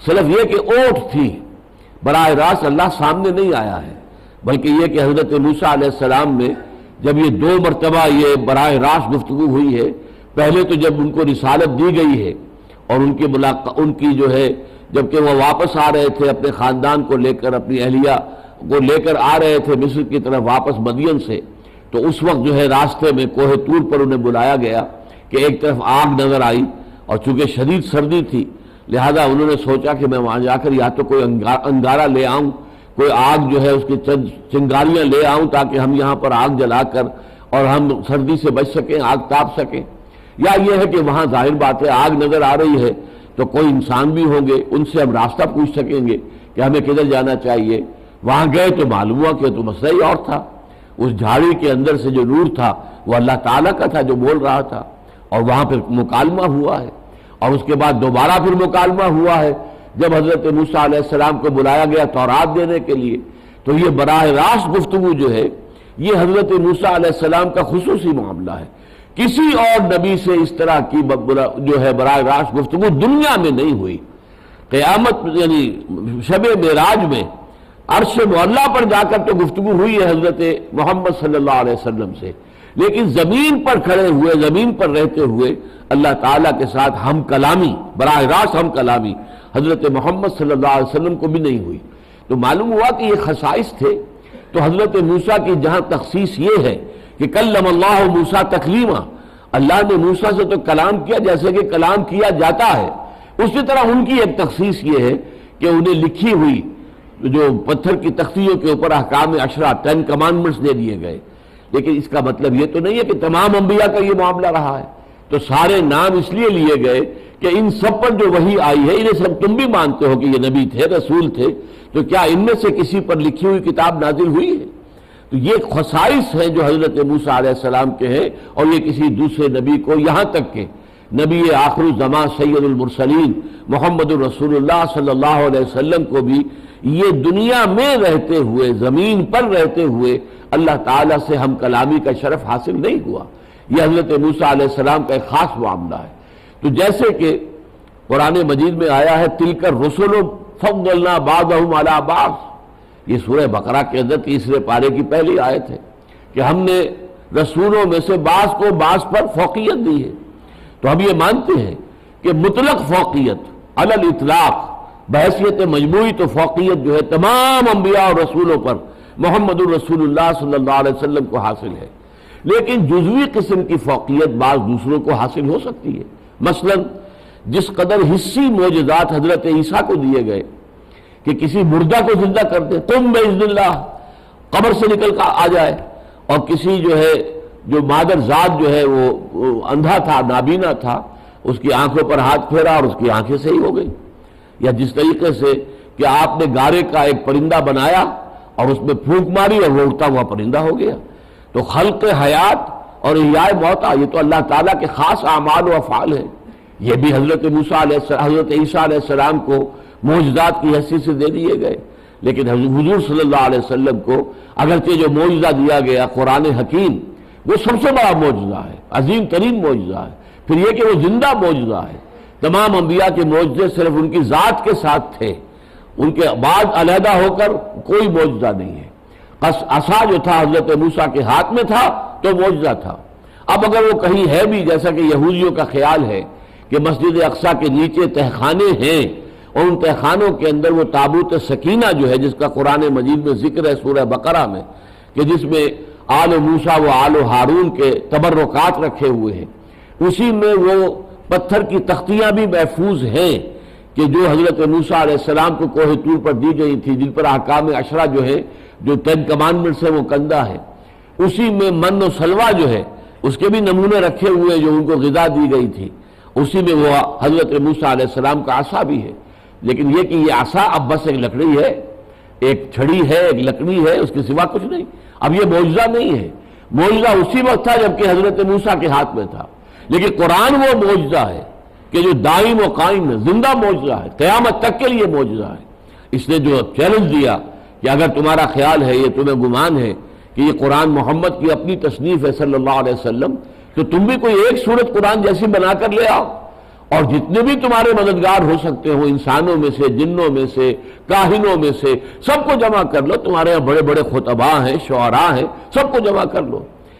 صرف یہ کہ اوٹ تھی، براہ راست اللہ سامنے نہیں آیا ہے، بلکہ یہ کہ حضرت موسیٰ علیہ السلام میں جب یہ 2 مرتبہ یہ براہ راست گفتگو ہوئی ہے، پہلے تو جب ان کو رسالت دی گئی ہے اور ان کی جو ہے جبکہ وہ واپس آ رہے تھے اپنے خاندان کو لے کر، اپنی اہلیہ کو لے کر آ رہے تھے مصر کی طرف واپس مدین سے، تو اس وقت جو ہے راستے میں کوہ طور پر انہیں بلایا گیا کہ ایک طرف آگ نظر آئی، اور چونکہ شدید سردی تھی لہذا انہوں نے سوچا کہ میں وہاں جا کر یا تو کوئی انگارہ لے آؤں، کوئی آگ جو ہے اس کی چند چنگاریاں لے آؤں تاکہ ہم یہاں پر آگ جلا کر اور ہم سردی سے بچ سکیں، آگ تاپ سکیں، یا یہ ہے کہ وہاں ظاہر بات ہے آگ نظر آ رہی ہے تو کوئی انسان بھی ہوں گے، ان سے ہم راستہ پوچھ سکیں گے کہ ہمیں کدھر جانا چاہیے۔ وہاں گئے تو معلوم ہوا کہ تو مسئلہ ہی اور تھا، اس جھاڑی کے اندر سے جو نور تھا وہ اللہ تعالیٰ کا تھا جو بول رہا تھا، اور وہاں پھر مکالمہ ہوا ہے، اور اس کے بعد دوبارہ پھر مکالمہ ہوا ہے جب حضرت موسیٰ علیہ السلام کو بلایا گیا تورات دینے کے لیے۔ تو یہ براہ راست گفتگو جو ہے یہ حضرت موسیٰ علیہ السلام کا خصوصی معاملہ ہے، کسی اور نبی سے اس طرح کی جو ہے براہ راست گفتگو دنیا میں نہیں ہوئی۔ قیامت یعنی شب معراج میں عرش معلیٰ پر جا کر تو گفتگو ہوئی ہے حضرت محمد صلی اللہ علیہ وسلم سے، لیکن زمین پر کھڑے ہوئے، زمین پر رہتے ہوئے اللہ تعالیٰ کے ساتھ ہم کلامی، براہ راست ہم کلامی حضرت محمد صلی اللہ علیہ وسلم کو بھی نہیں ہوئی۔ تو معلوم ہوا کہ یہ خصائص تھے۔ تو حضرت موسیٰ کی جہاں تخصیص یہ ہے کہ کلم اللہ موسیٰ تکلیما، اللہ نے موسیٰ سے تو کلام کیا جیسے کہ کلام کیا جاتا ہے، اسی طرح ان کی ایک تخصیص یہ ہے کہ انہیں لکھی ہوئی جو پتھر کی تختیوں کے اوپر احکام عشرہ 10 کمانڈمنٹس دے دیے گئے۔ لیکن اس کا مطلب یہ تو نہیں ہے کہ تمام انبیاء کا یہ معاملہ رہا ہے، تو سارے نام اس لیے لیے گئے کہ ان سب پر جو وحی آئی ہے انہیں سب تم بھی مانتے ہو کہ یہ نبی تھے، رسول تھے، تو کیا ان میں سے کسی پر لکھی ہوئی کتاب نازل ہوئی ہے؟ تو یہ خصائص ہیں جو حضرت موسیٰ علیہ السلام کے ہیں، اور یہ کسی دوسرے نبی کو، یہاں تک کہ نبی آخر الزمان سید المرسلین محمد الرسول اللہ صلی اللہ علیہ وسلم کو بھی یہ دنیا میں رہتے ہوئے، زمین پر رہتے ہوئے اللہ تعالیٰ سے ہم کلامی کا شرف حاصل نہیں ہوا۔ یہ حضرت موسیٰ علیہ السلام کا ایک خاص معاملہ ہے۔ تو جیسے کہ قرآن مجید میں آیا ہے تلک الرسل فضلنا بعضهم علی بعض، یہ سورہ بقرہ کے اندر 3 پارے کی پہلی آیت ہے کہ ہم نے رسولوں میں سے بعض کو بعض پر فوقیت دی ہے۔ تو ہم یہ مانتے ہیں کہ مطلق فوقیت علی الاطلاق بحیثیت مجموعی تو فوقیت جو ہے تمام انبیاء اور رسولوں پر محمد الرسول اللہ صلی اللہ علیہ وسلم کو حاصل ہے، لیکن جزوی قسم کی فوقیت بعض دوسروں کو حاصل ہو سکتی ہے۔ مثلا جس قدر حصی معجزات حضرت عیسیٰ کو دیے گئے کہ کسی مردہ کو زندہ کر دے، تم باذن اللہ قبر سے نکل کر آ جائے، اور کسی جو ہے جو مادر ذات جو ہے وہ اندھا تھا، نابینا تھا، اس کی آنکھوں پر ہاتھ پھیرا اور اس کی آنکھیں صحیح ہو گئی، یا جس طریقے سے کہ آپ نے گارے کا ایک پرندہ بنایا اور اس میں پھونک ماری اور وہ اڑتا ہوا پرندہ ہو گیا۔ تو خلق حیات اور احیاء موتا یہ تو اللہ تعالیٰ کے خاص اعمال و افعال ہیں۔ یہ بھی حضرت عیسیٰ علیہ السلام کو معجزات کی حیثیت سے دے دیے گئے، لیکن حضور صلی اللہ علیہ وسلم کو اگرچہ جو معجزہ دیا گیا قرآن حکیم وہ سب سے بڑا معجزہ ہے، عظیم ترین معجزہ ہے۔ پھر یہ کہ وہ زندہ معجزہ ہے۔ تمام انبیاء کے معجزے صرف ان کی ذات کے ساتھ تھے، ان کے بعد علیحدہ ہو کر کوئی معجزہ نہیں ہے۔ عصا جو تھا حضرت موسیٰ کے ہاتھ میں تھا تو معجزہ تھا۔ اب اگر وہ کہیں ہے بھی، جیسا کہ یہودیوں کا خیال ہے کہ مسجد اقصیٰ کے نیچے تہخانے ہیں اور ان تہخانوں کے اندر وہ تابوت سکینہ جو ہے جس کا قرآن مجید میں ذکر ہے سورہ بقرہ میں، کہ جس میں آل موسیٰ و آل ہارون کے تبرکات رکھے ہوئے ہیں، اسی میں وہ پتھر کی تختیاں بھی محفوظ ہیں کہ جو حضرت موسیٰ علیہ السلام کو کوہ طور پر دی گئی تھی، جن پر احکام عشرہ جو ہے جو 10 کمانڈمنٹس ہیں وہ کندہ ہے، اسی میں من و سلوہ جو ہے اس کے بھی نمونے رکھے ہوئے جو ان کو غذا دی گئی تھی، اسی میں وہ حضرت موسیٰ علیہ السلام کا عصا بھی ہے۔ لیکن یہ کہ یہ عصا اب بس ایک لکڑی ہے، ایک چھڑی ہے، ایک لکڑی ہے، اس کے سوا کچھ نہیں۔ اب یہ معجزہ نہیں ہے، معجزہ اسی وقت تھا جبکہ حضرت موسیٰ کے ہاتھ میں تھا، لیکن قرآن وہ معجزہ ہے کہ جو دائم و قائم ہے، زندہ معجزہ ہے، قیامت تک کے لیے معجزہ ہے۔ اس نے جو چیلنج دیا کہ اگر تمہارا خیال ہے، یہ تمہیں گمان ہے کہ یہ قرآن محمد کی اپنی تصنیف ہے صلی اللہ علیہ وسلم، تو تم بھی کوئی ایک سورت قرآن جیسی بنا کر لے آؤ، اور جتنے بھی تمہارے مددگار ہو سکتے ہو، انسانوں میں سے، جنوں میں سے، کاہنوں میں سے، سب کو جمع کر لو۔ تمہارے یہاں بڑے بڑے خطباء ہیں، شعراء ہیں، سب کو جمع کر لو۔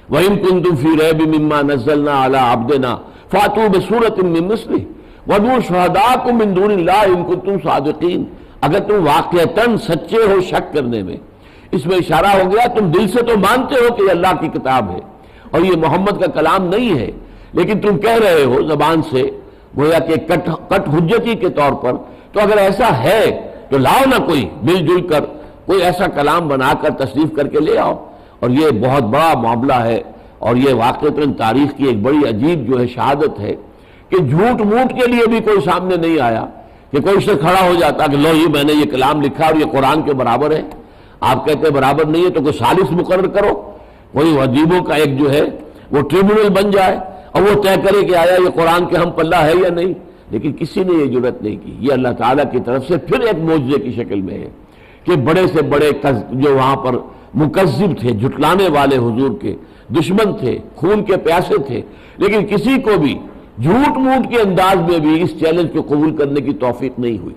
وَإِن كُنتُمْ فِي رَيْبٍ مِّمَّا نَزَّلْنَا عَلَىٰ عَبْدِنَا فَأْتُوا بِسُورَةٍ مِّن مِّثْلِهِ وَادْعُوا شُهَدَاءَكُم مِّن دُونِ اللَّهِ إِن كُنتُمْ صَادِقِينَ۔ اگر تم واقعتاً سچے ہو شک کرنے میں اس میں اشارہ ہو گیا تم دل سے تو مانتے ہو کہ یہ اللہ کی کتاب ہے اور یہ محمد کا کلام نہیں ہے، لیکن تم کہہ رہے ہو زبان سے گویا کہ کٹ حجتی کے طور پر، تو اگر ایسا ہے تو لاؤ نہ کوئی مل جل کر کوئی ایسا کلام بنا کر تصنیف کر کے لے آؤ۔ اور یہ بہت بڑا معاملہ ہے، اور یہ واقعتاً تاریخ کی ایک بڑی عجیب جو ہے شہادت ہے کہ جھوٹ موٹ کے لیے بھی کوئی سامنے نہیں آیا کہ کوئی سے کھڑا ہو جاتا کہ لو یہ میں نے یہ کلام لکھا اور یہ قرآن کے برابر ہے۔ آپ کہتے ہیں برابر نہیں ہے تو کوئی ثالث مقرر کرو، کوئی عجیبوں کا ایک جو ہے وہ ٹریبونل بن جائے اور وہ طے کرے کہ آیا یہ قرآن کے ہم پلہ ہے یا نہیں، لیکن کسی نے یہ جرت نہیں کی۔ یہ اللہ تعالیٰ کی طرف سے پھر ایک معجزے کی شکل میں ہے کہ بڑے سے بڑے جو وہاں پر مکذب تھے، جھٹلانے والے حضور کے دشمن تھے، خون کے پیاسے تھے، لیکن کسی کو بھی جھوٹ موٹ کے انداز میں بھی اس چیلنج کو قبول کرنے کی توفیق نہیں ہوئی۔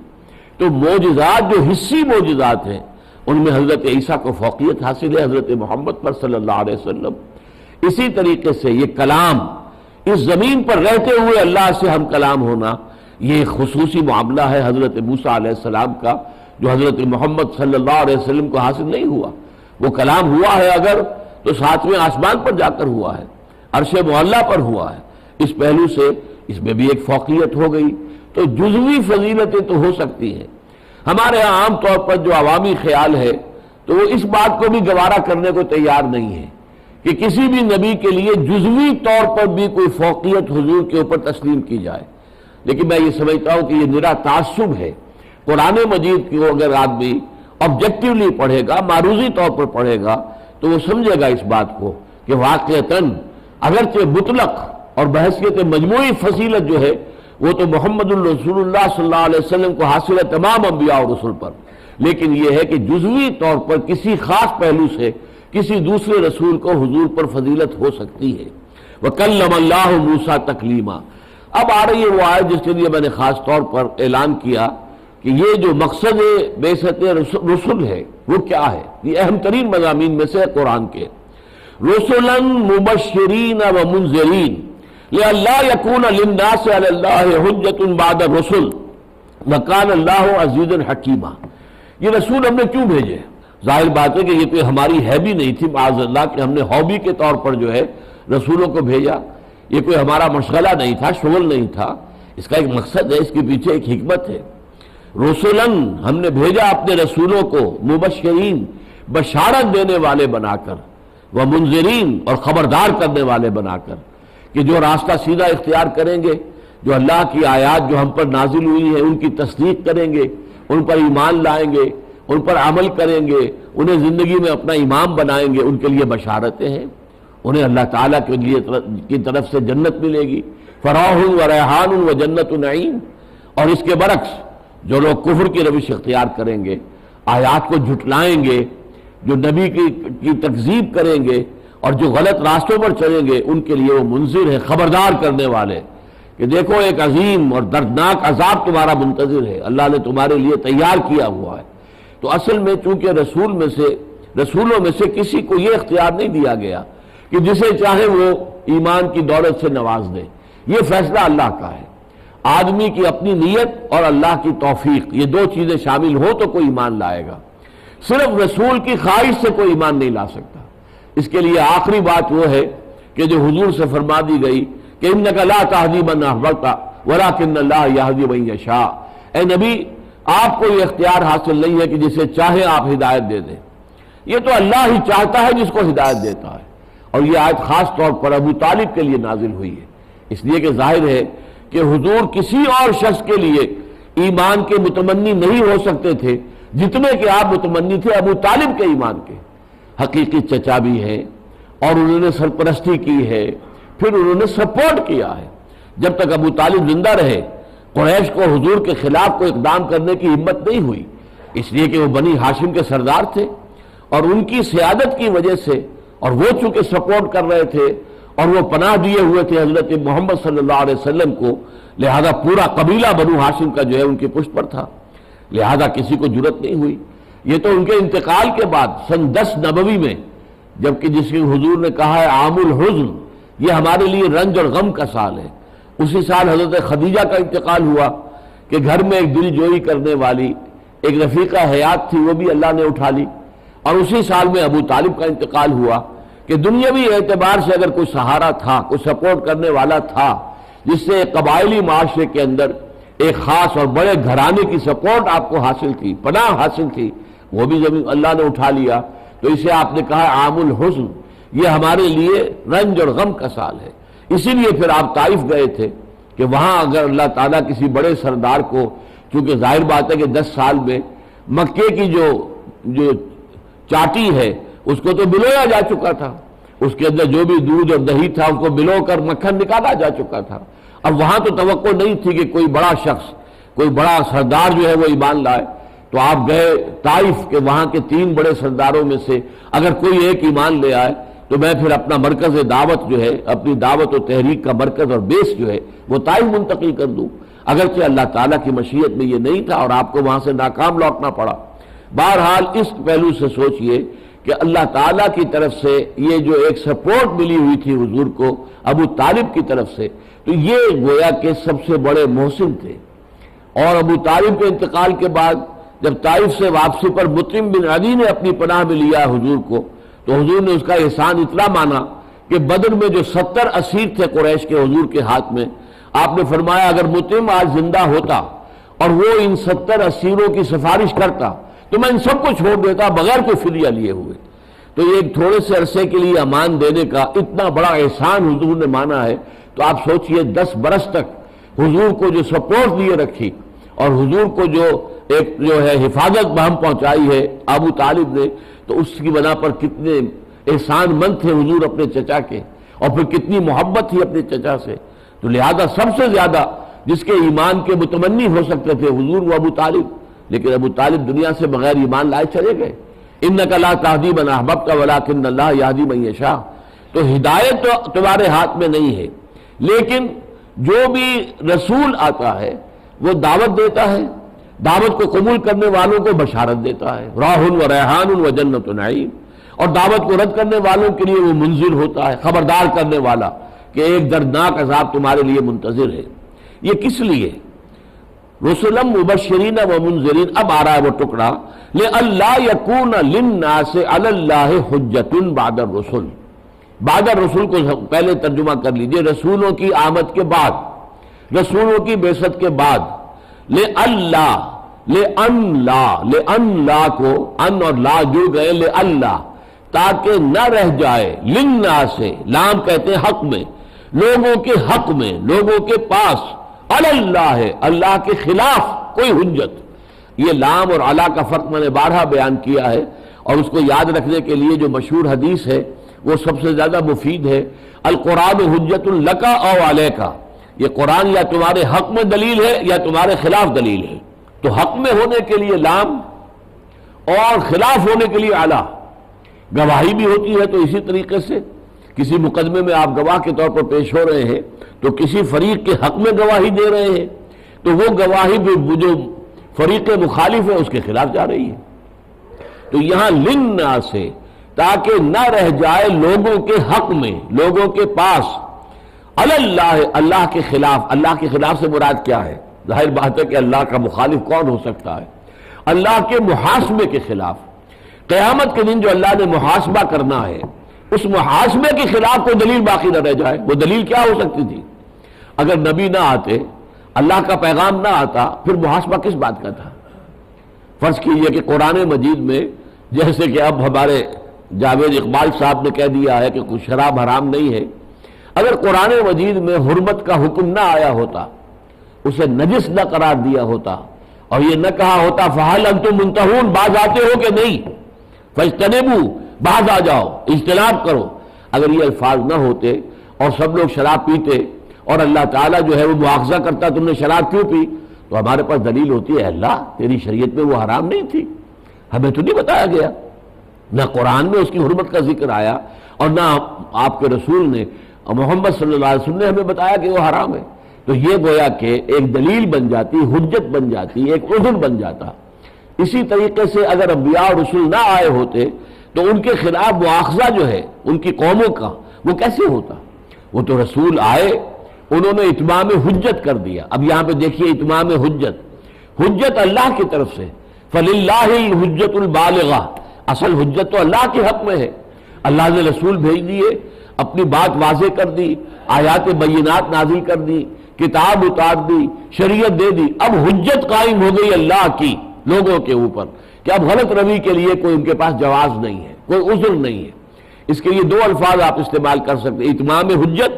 تو معجزات جو حصی معجزات ہیں ان میں حضرت عیسیٰ کو فوقیت حاصل ہے حضرت محمد پر صلی اللہ علیہ وسلم۔ اسی طریقے سے یہ کلام اس زمین پر رہتے ہوئے اللہ سے ہم کلام ہونا، یہ ایک خصوصی معاملہ ہے حضرت موسیٰ علیہ السلام کا جو حضرت محمد صلی اللہ علیہ وسلم کو حاصل نہیں ہوا۔ وہ کلام ہوا ہے اگر تو ساتویں آسمان پر جا کر ہوا ہے، عرش معلیٰ پر ہوا ہے۔ اس پہلو سے اس میں بھی ایک فوقیت ہو گئی۔ تو جزوی فضیلتیں تو ہو سکتی ہیں، ہمارے ہاں عام طور پر جو عوامی خیال ہے تو وہ اس بات کو بھی گوارا کرنے کو تیار نہیں ہے کہ کسی بھی نبی کے لیے جزوی طور پر بھی کوئی فوقیت حضور کے اوپر تسلیم کی جائے، لیکن میں یہ سمجھتا ہوں کہ یہ نرا تعصب ہے۔ قرآن مجید کو اگر آدمی آبجیکٹیولی پڑھے گا، معروضی طور پر پڑھے گا، تو وہ سمجھے گا اس بات کو کہ واقعتاً اگرچہ مطلق اور بحثیت مجموعی فضیلت جو ہے وہ تو محمد الرسول اللہ صلی اللہ علیہ وسلم کو حاصل ہے تمام انبیاء اور رسول پر، لیکن یہ ہے کہ جزوی طور پر کسی خاص پہلو سے کسی دوسرے رسول کو حضور پر فضیلت ہو سکتی ہے۔ وَكَلَّمَ اللَّهُ مُوسَىٰ تَكْلِيمًا۔ اب آ رہی ہے وہ آیت جس کے لیے میں نے خاص طور پر اعلان کیا کہ یہ جو مقصد بعثت رسل ہے وہ کیا ہے۔ یہ اہم ترین مضامین میں سے ہے قرآن کے۔ رسلا مبشرین ومنذرین لئلا یکون للناس علی اللہ حجۃ بعد الرسل وکان اللہ عزیزا حکیما۔ یہ رسول ہم نے کیوں بھیجے؟ ظاہر بات ہے کہ یہ کوئی ہماری ہے بھی نہیں تھی معاذ اللہ کہ ہم نے ہابی کے طور پر جو ہے رسولوں کو بھیجا، یہ کوئی ہمارا مشغلہ نہیں تھا، شغل نہیں تھا، اس کا ایک مقصد ہے، اس کے پیچھے ایک حکمت ہے۔ رسولاً ہم نے بھیجا اپنے رسولوں کو مبشرین بشارت دینے والے بنا کر، ومنذرین اور خبردار کرنے والے بنا کر کہ جو راستہ سیدھا اختیار کریں گے، جو اللہ کی آیات جو ہم پر نازل ہوئی ہیں ان کی تصدیق کریں گے، ان پر ایمان لائیں گے، ان پر عمل کریں گے، انہیں زندگی میں اپنا امام بنائیں گے، ان کے لیے بشارتیں ہیں، انہیں اللہ تعالیٰ کے لیے کی طرف سے جنت ملے گی، فراح و ریحان و جنت نعیم۔ اور اس کے برعکس جو لوگ کفر کی روش اختیار کریں گے، آیات کو جھٹلائیں گے، جو نبی کی تکذیب کریں گے اور جو غلط راستوں پر چلیں گے، ان کے لیے وہ منذر ہے، خبردار کرنے والے کہ دیکھو ایک عظیم اور دردناک عذاب تمہارا منتظر ہے، اللہ نے تمہارے لیے تیار کیا ہوا ہے۔ تو اصل میں چونکہ رسولوں میں سے کسی کو یہ اختیار نہیں دیا گیا کہ جسے چاہے وہ ایمان کی دولت سے نواز دے، یہ فیصلہ اللہ کا ہے۔ آدمی کی اپنی نیت اور اللہ کی توفیق، یہ دو چیزیں شامل ہو تو کوئی ایمان لائے گا۔ صرف رسول کی خواہش سے کوئی ایمان نہیں لا سکتا۔ اس کے لیے آخری بات وہ ہے کہ جو حضور سے فرما دی گئی کہ انک لا تہدی من احببت ولکن اللہ یہدی من یشاء، اے نبی آپ کو یہ اختیار حاصل نہیں ہے کہ جسے چاہے آپ ہدایت دے دیں، یہ تو اللہ ہی چاہتا ہے جس کو ہدایت دیتا ہے۔ اور یہ آیت خاص طور پر ابو طالب کے لیے نازل ہوئی ہے، اس لیے کہ ظاہر ہے کہ حضور کسی اور شخص کے لیے ایمان کے متمنی نہیں ہو سکتے تھے جتنے کہ آپ متمنی تھے ابو طالب کے ایمان کے۔ حقیقی چچا بھی ہیں اور انہوں نے سرپرستی کی ہے، پھر انہوں نے سپورٹ کیا ہے۔ جب تک ابو طالب زندہ رہے قریش کو حضور کے خلاف کوئی اقدام کرنے کی ہمت نہیں ہوئی، اس لیے کہ وہ بنی ہاشم کے سردار تھے اور ان کی سیادت کی وجہ سے، اور وہ چونکہ سپورٹ کر رہے تھے اور وہ پناہ دیے ہوئے تھے حضرت محمد صلی اللہ علیہ وسلم کو، لہذا پورا قبیلہ بنو ہاشم کا جو ہے ان کی پشت پر تھا، لہذا کسی کو جرت نہیں ہوئی۔ یہ تو ان کے انتقال کے بعد سن 10 نبوی میں، جبکہ جس کی حضور نے کہا ہے عام الحزن، یہ ہمارے لیے رنج اور غم کا سال ہے، اسی سال حضرت خدیجہ کا انتقال ہوا کہ گھر میں ایک دل جوئی کرنے والی ایک رفیقہ حیات تھی، وہ بھی اللہ نے اٹھا لی، اور اسی سال میں ابو طالب کا انتقال ہوا کہ دنیاوی اعتبار سے اگر کوئی سہارا تھا، کوئی سپورٹ کرنے والا تھا، جس سے قبائلی معاشرے کے اندر ایک خاص اور بڑے گھرانے کی سپورٹ آپ کو حاصل تھی، پناہ حاصل تھی، وہ بھی زمین اللہ نے اٹھا لیا، تو اسے آپ نے کہا عام الحزن، یہ ہمارے لیے رنج اور غم کا سال ہے۔ اسی لیے پھر آپ طائف گئے تھے کہ وہاں اگر اللہ تعالیٰ کسی بڑے سردار کو، چونکہ ظاہر بات ہے کہ 10 سال میں مکے کی جو چاٹی ہے اس کو تو بلویا جا چکا تھا، اس کے اندر جو بھی دودھ اور دہی تھا اس کو بلو کر مکھن نکالا جا چکا تھا۔ اب وہاں تو توقع نہیں تھی کہ کوئی بڑا شخص، کوئی بڑا سردار جو ہے وہ ایمان لائے، تو آپ گئے طائف کہ وہاں کے 3 بڑے سرداروں میں سے اگر کوئی ایک ایمان لے آئے تو میں پھر اپنا مرکز دعوت جو ہے، اپنی دعوت و تحریک کا مرکز اور بیس جو ہے وہ طائف منتقل کر دوں، اگرچہ اللہ تعالیٰ کی مشیت میں یہ نہیں تھا اور آپ کو وہاں سے ناکام لوٹنا پڑا۔ بہرحال اس پہلو سے سوچئے کہ اللہ تعالیٰ کی طرف سے یہ جو ایک سپورٹ ملی ہوئی تھی حضور کو ابو طالب کی طرف سے، تو یہ گویا کہ سب سے بڑے محسن تھے۔ اور ابو طالب کے انتقال کے بعد جب طائف سے واپسی پر مطعم بن عدی نے اپنی پناہ میں لیا حضور کو، تو حضور نے اس کا احسان اتنا مانا کہ بدر میں جو 70 اسیر تھے قریش کے حضور کے ہاتھ میں، آپ نے فرمایا اگر مطعم آج زندہ ہوتا اور وہ ان 70 اسیروں کی سفارش کرتا تو میں ان سب کو چھوڑ دیتا بغیر کوئی فدیہ لیے ہوئے۔ تو ایک تھوڑے سے عرصے کے لیے امان دینے کا اتنا بڑا احسان حضور نے مانا ہے، تو آپ سوچئے 10 برس تک حضور کو جو سپورٹ دیے رکھی اور حضور کو جو ایک جو ہے حفاظت بہم پہنچائی ہے ابو طالب نے، تو اس کی بنا پر کتنے احسان مند تھے حضور اپنے چچا کے، اور پھر کتنی محبت تھی اپنے چچا سے۔ تو لہذا سب سے زیادہ جس کے ایمان کے متمنی ہو سکتے تھے حضور وہ ابو طالب، لیکن ابو طالب دنیا سے بغیر ایمان لائے چلے گئے۔ انک لا تہدی من احببت ولکن اللہ یہدی من یشاء، تو ہدایت تو تمہارے ہاتھ میں نہیں ہے، لیکن جو بھی رسول آتا ہے وہ دعوت دیتا ہے، دعوت کو قبول کرنے والوں کو بشارت دیتا ہے، راح و ریحان و جنت نعیم، اور دعوت کو رد کرنے والوں کے لیے وہ منذر ہوتا ہے، خبردار کرنے والا کہ ایک دردناک عذاب تمہارے لیے منتظر ہے۔ یہ کس لیے؟ رسلا مبشرین و منذرین، اب آ رہا ہے وہ ٹکڑا، لئلا یکون للناس علی اللہ حجۃ بعد الرسل۔ بعد الرسل کو پہلے ترجمہ کر لیجئے، رسولوں کی آمد کے بعد، رسولوں کی بعثت کے بعد، لئن لا کو ان اور لا جڑ گئے، لئلا تاکہ نہ رہ جائے، للناس لام کہتے ہیں حق میں، لوگوں کے حق میں، لوگوں کے پاس، علی اللہ اللہ کے خلاف کوئی حجت۔ یہ لام اور علا کا فرق میں نے بارہا بیان کیا ہے، اور اس کو یاد رکھنے کے لیے جو مشہور حدیث ہے وہ سب سے زیادہ مفید ہے، القرآن حجت لک او علیک، یہ قرآن یا تمہارے حق میں دلیل ہے یا تمہارے خلاف دلیل ہے۔ تو حق میں ہونے کے لیے لام اور خلاف ہونے کے لیے علا۔ گواہی بھی ہوتی ہے تو اسی طریقے سے کسی مقدمے میں آپ گواہ کے طور پر پیش ہو رہے ہیں تو کسی فریق کے حق میں گواہی دے رہے ہیں، تو وہ گواہی بھی جو فریق مخالف ہے اس کے خلاف جا رہی ہے۔ تو یہاں للناس سے تاکہ نہ رہ جائے لوگوں کے حق میں، لوگوں کے پاس، علی اللہ اللہ کے خلاف۔ اللہ کے خلاف سے مراد کیا ہے؟ ظاہر بات ہے کہ اللہ کا مخالف کون ہو سکتا ہے؟ اللہ کے محاسبے کے خلاف۔ قیامت کے دن جو اللہ نے محاسبہ کرنا ہے، اس محاسبے کے خلاف کوئی دلیل باقی نہ رہ جائے۔ وہ دلیل کیا ہو سکتی تھی؟ اگر نبی نہ آتے، اللہ کا پیغام نہ آتا، پھر محاسبہ کس بات کا تھا؟ فرض کیجئے کہ قرآن مجید میں، جیسے کہ اب ہمارے جاوید اقبال صاحب نے کہہ دیا ہے کہ کچھ شراب حرام نہیں ہے، اگر قرآن مجید میں حرمت کا حکم نہ آیا ہوتا، اسے نجس نہ قرار دیا ہوتا، اور یہ نہ کہا ہوتا فَهَلْ أَنْتُمْ مُنْتَهُونَ، باز آتے ہو کہ نہیں، فَاجْتَنِبُوا، باز آ جاؤ، اجتناب کرو، اگر یہ الفاظ نہ ہوتے اور سب لوگ شراب پیتے اور اللہ تعالیٰ جو ہے وہ مواخذہ کرتا تم نے شراب کیوں پی، تو ہمارے پاس دلیل ہوتی ہے اللہ تیری شریعت میں وہ حرام نہیں تھی، ہمیں تو نہیں بتایا گیا، نہ قرآن میں اس کی حرمت کا ذکر آیا اور نہ آپ کے رسول نے محمد صلی اللہ علیہ وسلم نے ہمیں بتایا کہ وہ حرام ہے۔ تو یہ گویا کہ ایک دلیل بن جاتی، حجت بن جاتی، ایک عذر بن جاتا۔ اسی طریقے سے اگر انبیاء اور رسول نہ آئے ہوتے تو ان کے خلاف مواخذہ جو ہے ان کی قوموں کا وہ کیسے ہوتا؟ وہ تو رسول آئے، انہوں نے اتمام حجت کر دیا۔ اب یہاں پہ دیکھیے اتمام حجت، حجت اللہ کی طرف سے، فَلِلَّهِ الْحُجَّةُ الْبَالِغَةُ، اصل حجت تو اللہ کے حق میں ہے. اللہ نے رسول بھیج دیے، اپنی بات واضح کر دی، آیات بینات نازل کر دی، کتاب اتار دی، شریعت دے دی. اب حجت قائم ہو گئی اللہ کی لوگوں کے اوپر کہ اب غلط روی کے لیے کوئی ان کے پاس جواز نہیں ہے، کوئی عذر نہیں ہے. اس کے لیے دو الفاظ آپ استعمال کر سکتے ہیں: اتمام حجت،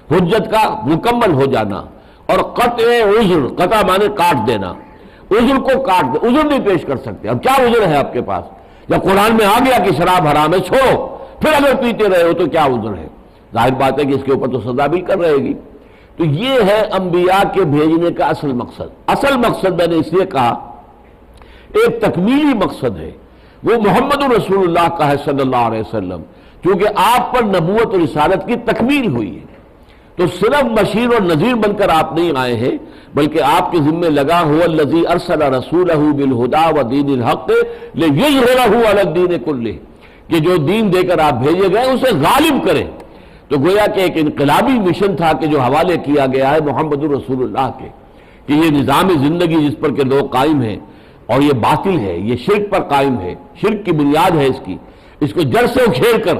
حجت کا مکمل ہو جانا، اور قطع عذر، قطع مانے کاٹ دینا، عذر کو کاٹ دے. عذر نہیں پیش کر سکتے. اب کیا عذر ہے آپ کے پاس؟ جب قرآن میں آ گیا کہ شراب حرام ہے چھوڑو، پھر اگر پیتے رہے ہو تو کیا عذر ہے؟ ظاہر بات ہے کہ اس کے اوپر تو سزا بھی کر رہے گی. تو یہ ہے انبیاء کے بھیجنے کا اصل مقصد. اصل مقصد میں نے اس لیے کہا ایک تکمیلی مقصد ہے، وہ محمد رسول اللہ کا ہے صلی اللہ علیہ وسلم، کیونکہ آپ پر نبوت اور رسالت کی تکمیل ہوئی ہے. تو صرف بشیر اور نذیر بن کر آپ نہیں آئے ہیں، بلکہ آپ کے ذمہ لگا هو الذی ارسل رسولہ بالہدی ودین الحق لیظہرہ علی الدین کلہ، کہ جو دین دے کر آپ بھیجے گئے اسے غالب کریں. تو گویا کہ ایک انقلابی مشن تھا کہ جو حوالے کیا گیا ہے محمد رسول اللہ کے، کہ یہ نظام زندگی جس پر کہ لوگ قائم ہیں اور یہ باطل ہے، یہ شرک پر قائم ہے، شرک کی بنیاد ہے اس کو جڑ سے اکھیڑ کر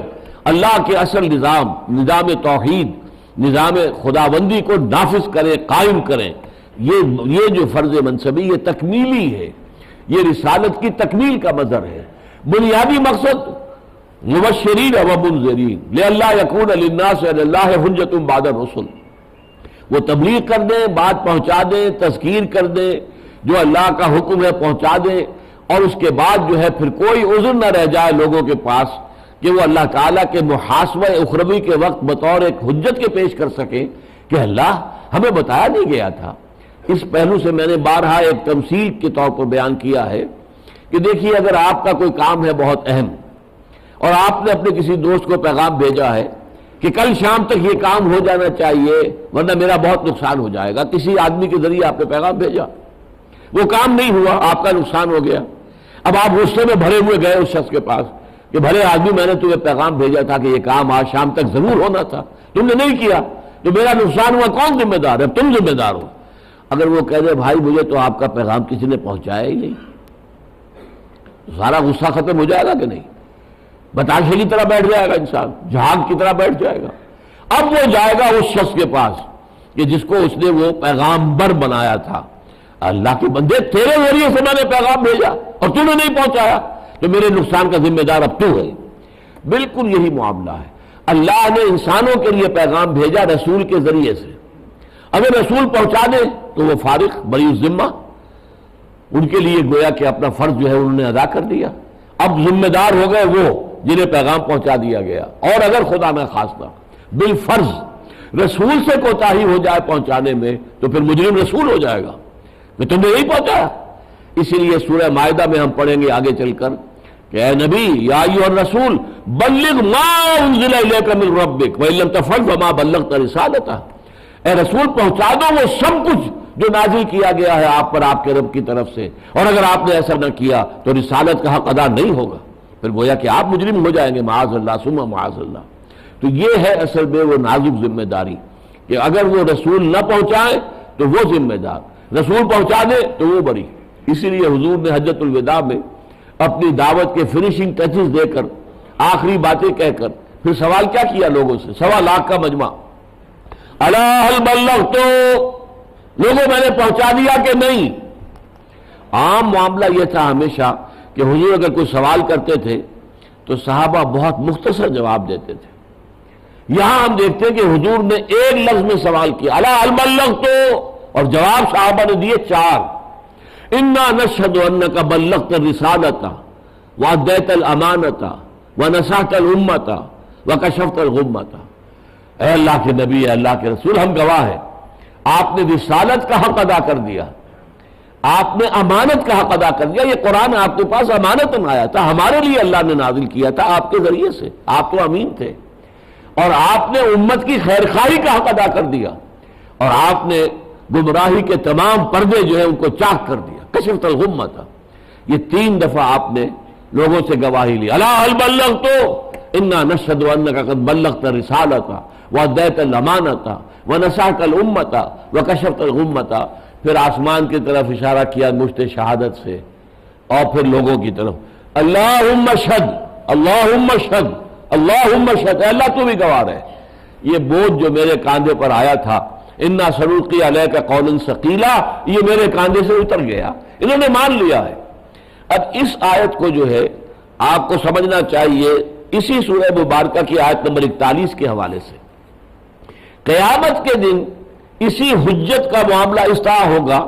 اللہ کے اصل نظام توحید، نظام خداوندی کو نافذ کریں، قائم کریں. یہ جو فرض منصبی یہ تکمیلی ہے، یہ رسالت کی تکمیل کا مظہر ہے. بنیادی مقصد مبشرین و منذرین لئلا یکون للناس علی اللہ حجۃ بعد الرسل، وہ تبلیغ کر دیں، بات پہنچا دیں، تذکیر کر دیں، جو اللہ کا حکم ہے پہنچا دیں، اور اس کے بعد جو ہے پھر کوئی عذر نہ رہ جائے لوگوں کے پاس کہ وہ اللہ تعالیٰ کے محاسبہ اخروی کے وقت بطور ایک حجت کے پیش کر سکیں کہ اللہ ہمیں بتایا نہیں گیا تھا. اس پہلو سے میں نے بارہا ایک تمثیل کے طور پر بیان کیا ہے کہ دیکھیے اگر آپ کا کوئی کام ہے بہت اہم اور آپ نے اپنے کسی دوست کو پیغام بھیجا ہے کہ کل شام تک یہ کام ہو جانا چاہیے ورنہ میرا بہت نقصان ہو جائے گا، کسی آدمی کے ذریعے آپ نے پیغام بھیجا، وہ کام نہیں ہوا، آپ کا نقصان ہو گیا. اب آپ غصے میں بھرے ہوئے گئے اس شخص کے پاس کہ بھلے آدمی میں نے تمہیں پیغام بھیجا تھا کہ یہ کام آج شام تک ضرور ہونا تھا، تم نے نہیں کیا تو میرا نقصان ہوا، کون ذمہ دار ہے؟ تم ذمہ دار ہو. اگر وہ کہہ دے بھائی مجھے تو آپ کا پیغام کسی نے پہنچایا ہی نہیں، سارا غصہ ختم ہو جائے گا کہ نہیں؟ بتاشے کی طرح بیٹھ جائے گا انسان، جھاگ کی طرح بیٹھ جائے گا. اب وہ جائے گا اس شخص کے پاس کہ جس کو اس نے وہ پیغامبر بنایا تھا، اللہ کے بندے تیرے ذریعے سے میں نے پیغام بھیجا اور تو نے نہیں پہنچایا تو میرے نقصان کا ذمہ دار اب تو ہے. بالکل یہی معاملہ ہے. اللہ نے انسانوں کے لیے پیغام بھیجا رسول کے ذریعے سے، اگر رسول پہنچا دے تو وہ فارغ بری الذمہ، ان کے لیے گویا کہ اپنا فرض جو ہے انہوں نے ادا کر دیا. اب ذمہ دار ہو گئے وہ جنہیں پیغام پہنچا دیا گیا. اور اگر خدا نہ خواستہ بالفرض رسول سے کوتاہی ہو جائے پہنچانے میں تو پھر مجرم رسول ہو جائے گا کہ تم نے نہیں پہنچایا. اسی لیے سورہ مائدہ میں ہم پڑھیں گے آگے چل کر کہ اے نبی یا ایھا الرسول بلغ ما انزل الیک من ربک وان لم تفعل فما بلغت رسالتہ، اے رسول پہنچا دو وہ سب کچھ جو نازل کیا گیا ہے آپ پر آپ کے رب کی طرف سے، اور اگر آپ نے ایسا نہ کیا تو رسالت کا حق ادا نہیں ہوگا. پھر گویا کہ آپ مجرم ہو جائیں گے، معاذ اللہ ثم معاذ اللہ. تو یہ ہے اصل میں وہ نازک ذمہ داری کہ اگر وہ رسول نہ پہنچائے تو وہ ذمہ دار، رسول پہنچا دے تو وہ بری. اسی لیے حضور نے حجۃ الوداع میں اپنی دعوت کے فنیشنگ ٹچز دے کر آخری باتیں کہہ کر پھر سوال کیا کیا لوگوں سے، 1.25 لاکھ کا مجمع، الا هل بلغت، لوگوں میں نے پہنچا دیا کہ نہیں. عام معاملہ یہ تھا ہمیشہ کہ حضور اگر کوئی سوال کرتے تھے تو صحابہ بہت مختصر جواب دیتے تھے. یہاں ہم دیکھتے ہیں کہ حضور نے ایک لفظ میں سوال کیا الا هل بلغت، اور جواب صحابہ نے دیے 4. انا نشهد انك بلغت الرسالة واديت الامانة ونصحت الامة وكشفت الغمة. اے اللہ کے نبی، اے اللہ کے رسول، ہم گواہ ہیں آپ نے رسالت کا حق ادا کر دیا، آپ نے امانت کا حق ادا کر دیا. یہ قرآن آپ کے پاس امانت میں آیا تھا، ہمارے لیے اللہ نے نازل کیا تھا آپ کے ذریعے سے، آپ تو امین تھے. اور آپ نے امت کی خیر خواہی کا حق ادا کر دیا، اور آپ نے گمراہی کے تمام پردے جو ہیں ان کو چاک کر دیا. کشفت الغمہ تھا. یہ 3 دفعہ آپ نے لوگوں سے گواہی لی. الا هل بلغت انا نشهد انك قد بلغت الرسالة واديت الامانة ونصحت الامة وكشفت الغمة. پھر آسمان کی طرف اشارہ کیا انگشت شہادت سے اور پھر لوگوں کی طرف. اللہم اشہد اللہم اشہد اللہم اشہد، اے اللہ تو بھی گواہ ہے، یہ بوجھ جو میرے کاندھے پر آیا تھا، انا سنلقی علیک قولا ثقیلا، یہ میرے کاندھے سے اتر گیا، انہوں نے مان لیا ہے۔ اب اس آیت کو جو ہے آپ کو سمجھنا چاہیے اسی سورہ مبارکہ کی آیت نمبر 41 کے حوالے سے۔ قیامت کے دن اسی حجت کا معاملہ اس طرح ہوگا،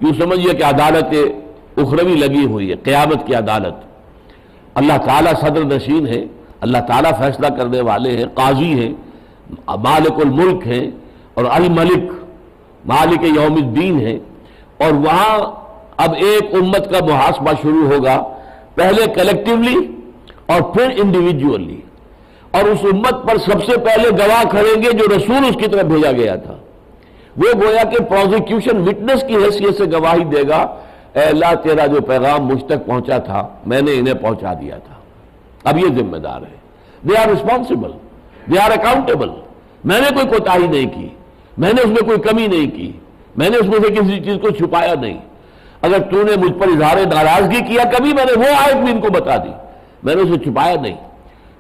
یوں سمجھیے کہ عدالت اخروی لگی ہوئی ہے، قیامت کی عدالت۔ اللہ تعالیٰ صدر نشین ہے، اللہ تعالیٰ فیصلہ کرنے والے ہیں، قاضی ہیں، مالک الملک ہیں، اور الملک مالک یوم الدین ہے، اور وہاں اب ایک امت کا محاسبہ شروع ہوگا، پہلے کلیکٹیولی اور پھر انڈیویجولی، اور اس امت پر سب سے پہلے گواہ کھڑیں گے جو رسول اس کی طرف بھیجا گیا تھا، وہ گویا کہ پروزیکیوشن وٹنس کی حیثیت سے گواہی دے گا، اے اللہ تیرا جو پیغام مجھ تک پہنچا تھا میں نے انہیں پہنچا دیا تھا، اب یہ ذمہ دار ہے، they are responsible, they are accountable, میں نے کوئی کوتاہی نہیں کی، میں نے اس میں کوئی کمی نہیں کی، میں نے اس میں سے کسی چیز کو چھپایا نہیں، اگر تو نے مجھ پر اظہار ناراضگی کیا کبھی میں نے وہ آیت بھی ان کو بتا دی، میں نے اسے چھپایا نہیں،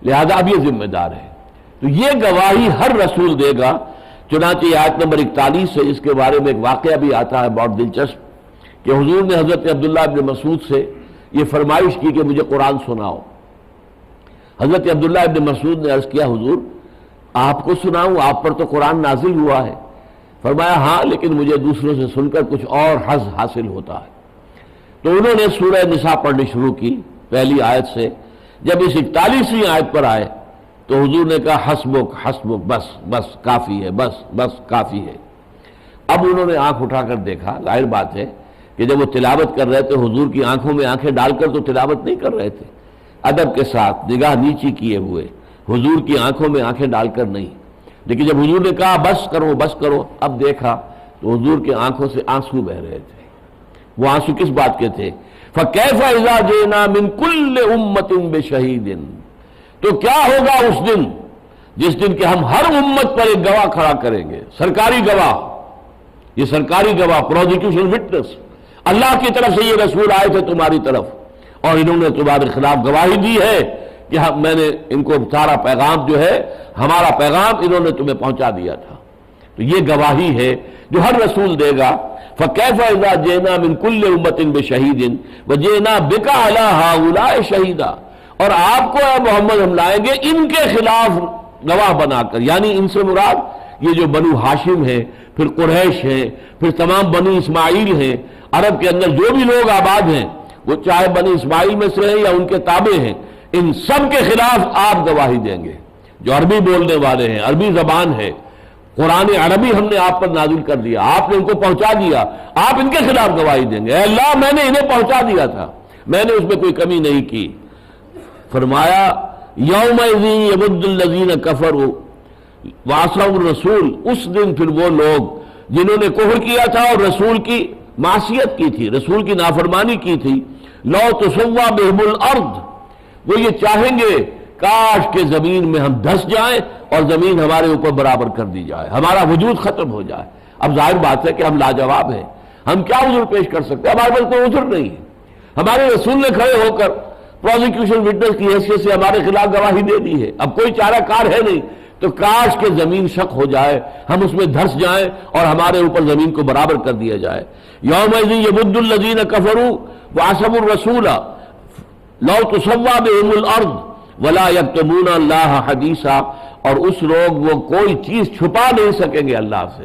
لہذا اب یہ ذمہ دار ہے۔ تو یہ گواہی ہر رسول دے گا، چنانچہ آیت نمبر 41 ہے، اس کے بارے میں ایک واقعہ بھی آتا ہے بہت دلچسپ، کہ حضور نے حضرت عبداللہ ابن مسعود سے یہ فرمائش کی کہ مجھے قرآن سناؤ۔ حضرت عبداللہ ابن مسعود نے عرض کیا حضور آپ کو سناؤں، آپ پر تو قرآن نازل ہوا ہے؟ فرمایا ہاں، لیکن مجھے دوسروں سے سن کر کچھ اور حظ حاصل ہوتا ہے۔ تو انہوں نے سورہ نساء پڑھنی شروع کی پہلی آیت سے، جب اس 41ویں آیت پر آئے تو حضور نے کہا حسبک حسبک، بس بس کافی ہے، بس بس کافی ہے۔ اب انہوں نے آنکھ اٹھا کر دیکھا، ظاہر بات ہے کہ جب وہ تلاوت کر رہے تھے حضور کی آنکھوں میں آنکھیں ڈال کر تو تلاوت نہیں کر رہے تھے، ادب کے ساتھ نگاہ نیچی کیے ہوئے، حضور کی آنکھوں میں آنکھیں ڈال کر نہیں، لیکن جب حضور نے کہا بس کرو بس کرو، اب دیکھا تو حضور کی آنکھوں سے آنسو بہ رہے تھے۔ وہ آنسو کس بات کے تھے؟ فَكَيْفَ إِذَا جِئْنَا مِن كُلِّ أُمَّةٍ بِشَهِيدٍ، تو کیا ہوگا اس دن جس دن کہ ہم ہر امت پر ایک گواہ کھڑا کریں گے، سرکاری گواہ، یہ سرکاری گواہ، پروزیکیوشن وٹنس، اللہ کی طرف سے یہ رسول آئے تھے تمہاری طرف اور انہوں نے تمہارے خلاف گواہی دی ہے کہ میں نے ان کو سارا پیغام جو ہے، ہمارا پیغام انہوں نے تمہیں پہنچا دیا تھا۔ تو یہ گواہی ہے جو ہر رسول دے گا۔ فَكَيْفَ إِذَا جِئْنَا مِن كُلِّ أُمَّةٍ بِشَهِيدٍ وَجِئْنَا بِكَ عَلَىٰ هَٰؤُلَاءِ شَهِيدًا، اور آپ کو اے محمد ہم لائیں گے ان کے خلاف گواہ بنا کر، یعنی ان سے مراد یہ جو بنو ہاشم ہے، پھر قریش ہیں، پھر تمام بنو اسماعیل ہیں، عرب کے اندر جو بھی لوگ آباد ہیں، وہ چاہے بنی اسماعیل میں سے ہیں یا ان کے تابع ہیں، ان سب کے خلاف آپ گواہی دیں گے۔ جو عربی بولنے والے ہیں، عربی زبان ہے، قرآن عربی ہم نے آپ پر نازل کر دیا، آپ نے ان کو پہنچا دیا، آپ ان کے خلاف گواہی دیں گے، اے اللہ میں نے انہیں پہنچا دیا تھا، میں نے اس میں کوئی کمی نہیں کی۔ فرمایا یومئذ یود الذین کفروا وعصوا الرسول، اس دن پھر وہ لوگ جنہوں نے کفر کیا تھا اور رسول کی معصیت کی تھی، رسول کی نافرمانی کی تھی، لو تسویٰ بہم الارض، وہ یہ چاہیں گے کاش کہ زمین میں ہم دھس جائیں اور زمین ہمارے اوپر برابر کر دی جائے، ہمارا وجود ختم ہو جائے۔ اب ظاہر بات ہے کہ ہم لاجواب ہیں، ہم کیا عذر پیش کر سکتے ہیں، ہمارے پاس کوئی عذر نہیں ہے۔ ہمارے رسول نے کھڑے ہو کر پروزیکیوشن وٹنس کی حیثیت سے ہمارے خلاف گواہی دے دی ہے، اب کوئی چارہ کار ہے نہیں، تو کاش کہ زمین شق ہو جائے، ہم اس میں دھس جائیں اور ہمارے اوپر زمین کو برابر کر دیا جائے۔ یومئذ یود الذین کفروا وعصوا الرسول لو تسویٰ بہم الارض ولا یکتمون اللہ حدیثا، اور اس روز وہ کوئی چیز چھپا نہیں سکیں گے اللہ سے۔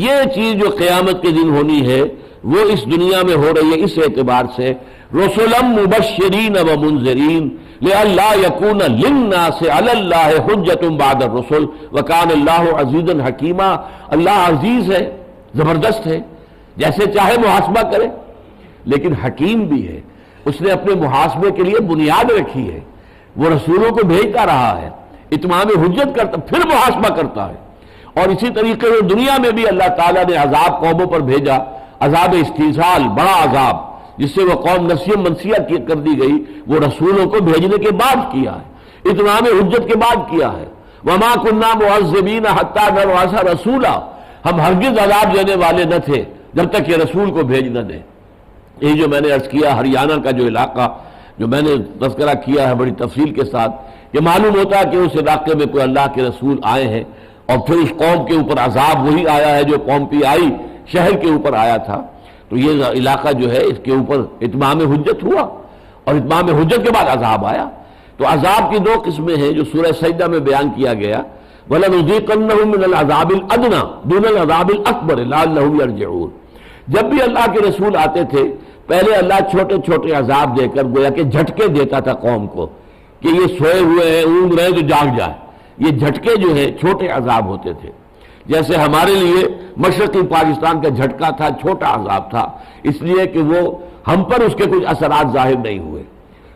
یہ چیز جو قیامت کے دن ہونی ہے وہ اس دنیا میں ہو رہی ہے اس اعتبار سے، رسلا مبشرین ومنذرین لئلا یکون للناس علی اللہ حجۃ بعد الرسل وکان اللہ عزیزا حکیما، اللہ عزیز ہے، زبردست ہے، جیسے چاہے محاسبہ کرے، لیکن حکیم بھی ہے، اس نے اپنے محاسبے کے لیے بنیاد رکھی ہے، وہ رسولوں کو بھیجتا رہا ہے، اتمام حجت کرتا پھر محاسبہ کرتا ہے۔ اور اسی طریقے سے دنیا میں بھی اللہ تعالیٰ نے عذاب قوموں پر بھیجا، عذاب استحصال، بڑا عذاب جس سے وہ قوم نسیہ منسیہ کر دی گئی، وہ رسولوں کو بھیجنے کے بعد کیا ہے، اتمام حجت کے بعد کیا ہے۔ وما كنا معذبین حتی نبعث رسولا، ہم ہرگز عذاب دینے والے نہ تھے جب تک یہ رسول کو بھیج نہ دیں۔ یہ جو میں نے عرض کیا ہریانہ کا جو علاقہ، جو میں نے تذکرہ کیا ہے بڑی تفصیل کے ساتھ، کہ معلوم ہوتا ہے کہ اس علاقے میں کوئی اللہ کے رسول آئے ہیں، اور پھر اس قوم کے اوپر عذاب وہی آیا ہے جو قوم پی آئی شہر کے اوپر آیا تھا، تو یہ علاقہ جو ہے اس کے اوپر اتمام حجت ہوا، اور اتمام حجت کے بعد عذاب آیا۔ تو عذاب کی دو قسمیں ہیں جو سورہ سجدہ میں بیان کیا گیا، وَلَنُذِيقَنَّهُم مِّنَ الْعَذَابِ الْأَدْنَىٰ دُونَ الْعَذَابِ الْأَكْبَرِ لَعَلَّهُمْ يَرْجِعُونَ۔ جب بھی اللہ کے رسول آتے تھے پہلے اللہ چھوٹے چھوٹے عذاب دے کر گویا کہ جھٹکے دیتا تھا قوم کو کہ یہ سوئے ہوئے ہیں، اونگ رہے تو جاگ جائے۔ یہ جھٹکے جو ہے چھوٹے عذاب ہوتے تھے، جیسے ہمارے لیے مشرقی پاکستان کا جھٹکا تھا، چھوٹا عذاب تھا، اس لیے کہ وہ ہم پر اس کے کچھ اثرات ظاہر نہیں ہوئے۔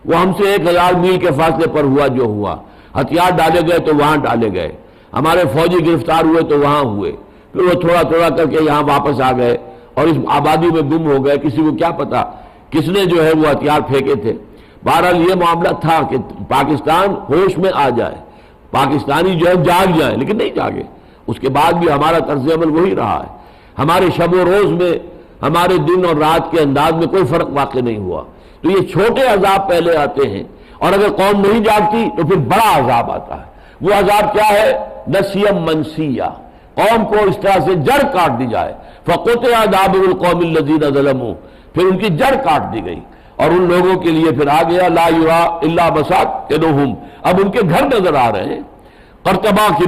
وہ ہم سے 1000 میل کے فاصلے پر ہوا جو ہوا، ہتھیار ڈالے گئے تو وہاں ڈالے گئے، ہمارے فوجی گرفتار ہوئے تو وہاں ہوئے، پھر وہ تھوڑا تھوڑا کر کے یہاں واپس آ گئے اور اس آبادی میں گم ہو گئے، کسی کو کیا پتا کس نے جو ہے وہ ہتھیار پھینکے تھے۔ بہرحال یہ معاملہ تھا کہ پاکستان ہوش میں آ جائے، پاکستانی جو ہے جاگ جائے، لیکن نہیں جاگے۔ اس کے بعد بھی ہمارا طرز عمل وہی رہا ہے، ہمارے شب و روز میں، ہمارے دن اور رات کے انداز میں کوئی فرق واقع نہیں ہوا۔ تو یہ چھوٹے عذاب پہلے آتے ہیں، اور اگر قوم نہیں جاگتی تو پھر بڑا عذاب آتا ہے۔ وہ عذاب کیا ہے؟ نسیم منسیہ، قوم کو اس طرح سے جڑ کاٹ دی جائے، فقطع دابر القوم الذین ظلموا، پھر ان کی جڑ کاٹ دی گئی، اور ان لوگوں کے لیے پھر آ گیا لا یرا الا مساکنہم، اب ان کے گھر نظر آ رہے ہیں۔ قرطبہ کی